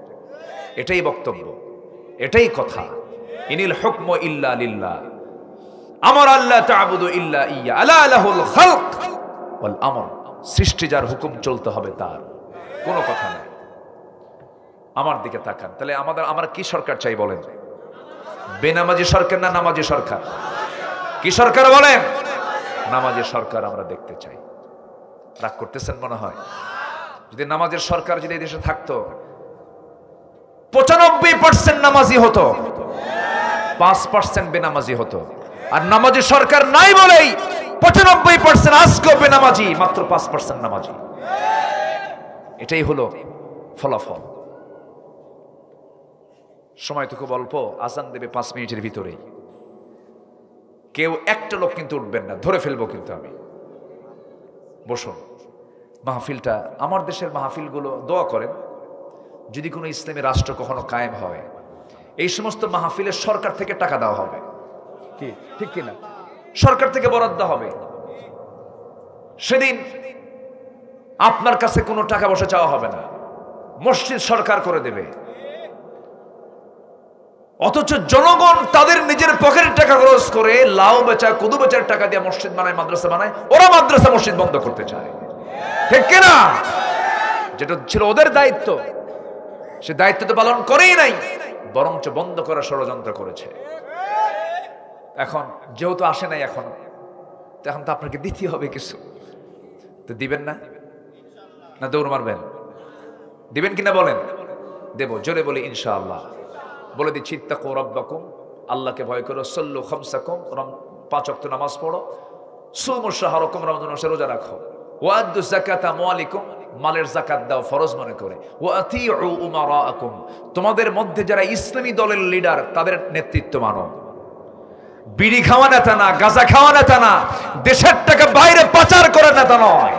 এটাই বক্তব্য, এটাই কথা। ইনিল হুকমু ইল্লা লিল্লাহ, আমর আল্লাহ তা'বুদু ইল্লা ইয়্যা, আলা লাহুল খালক ওয়াল আমর। সৃষ্টি যার, হুকুম চলতে হবে তার, কোনো কথা নাই। আমার দিকে তাকান, তাহলে আমরা কি সরকার চাই বলেন? বেনামাজি সরকার না নামাজি সরকার? কি সরকার বলেন? নামাজি সরকার আমরা দেখতে চাই। রাগ করতেছেন মনে হয়। যদি নামাজের সরকার যদি এই দেশে থাকতো, 95% নামাজি হতো, 5% বেনামাজি হতো। আর নামাজি সরকার নাই বলেই 95% আজকেও বেনামাজি, মাত্র 5% নামাজি। এটাই হলো ফলাফল। সময় তো খুব অল্প, আজান দেবে 5 মিনিটের ভিতরেই। কেউ একটা লোক কিন্তু উঠবেন না, ধরে ফেলবো কিন্তু আমি। বসুন। মাহফিলটা, আমার দেশের মাহফিলগুলো দোয়া করেন যদি কোনো ইসলামী রাষ্ট্র কখনো কায়েম হয়, এই সমস্ত মাহফিলে সরকার থেকে টাকা দেওয়া হবে। কি ঠিক কিনা? সরকার থেকে বরাদ্দ হবে। সেদিন আপনার কাছে কোনো টাকা পয়সা চাওয়া হবে না, মসজিদ সরকার করে দেবে। অথচ জনগণ তাদের নিজের পকেটের টাকা খরচ করে লাউ বেচা, কদু বেচার টাকা দিয়ে মসজিদ বানায়, মাদ্রাসা বানায়। ওরা মাদ্রাসা মসজিদ বন্ধ করতে চায়, ঠিক কিনা? যেটা ছিল ওদের দায়িত্ব, সে দায়িত্ব তো পালন করেই নাই, বরঞ্চ বন্ধ করার ষড়যন্ত্র করেছে। এখন যেহেতু আসে নাই এখন তো আপনাকে দিতে হবে কিছু, তো দিবেন না? না দৌড় মারবেন? দিবেন কিনা বলেন? দেব, জোরে বলি ইনশাআল্লাহ। বলে দিচ্ছি, ইত্তাকু রাব্বাকুম, আল্লাহকে ভয় করো। সাল্লু খামসাকুম, 5 ওয়াক্ত নামাজ পড়ো। সুমু শাহরাকুম, রমজান মাসে রোজা রাখো। ওয়াদ্দু যাকাতা আমওয়ালিকুম, মালের যাকাত দাও ফরজ মনে করে। ওয়া আতিউ উমারাআকুম, তোমাদের মধ্যে যারা ইসলামী দলের লিডার তাদের নেতৃত্ব মানো। বিড়ি খাওয়া নেতা না, গাঁজা খাওয়া নেতা না, দেশের টাকা বাইরে পাচার করে নেতা নয়।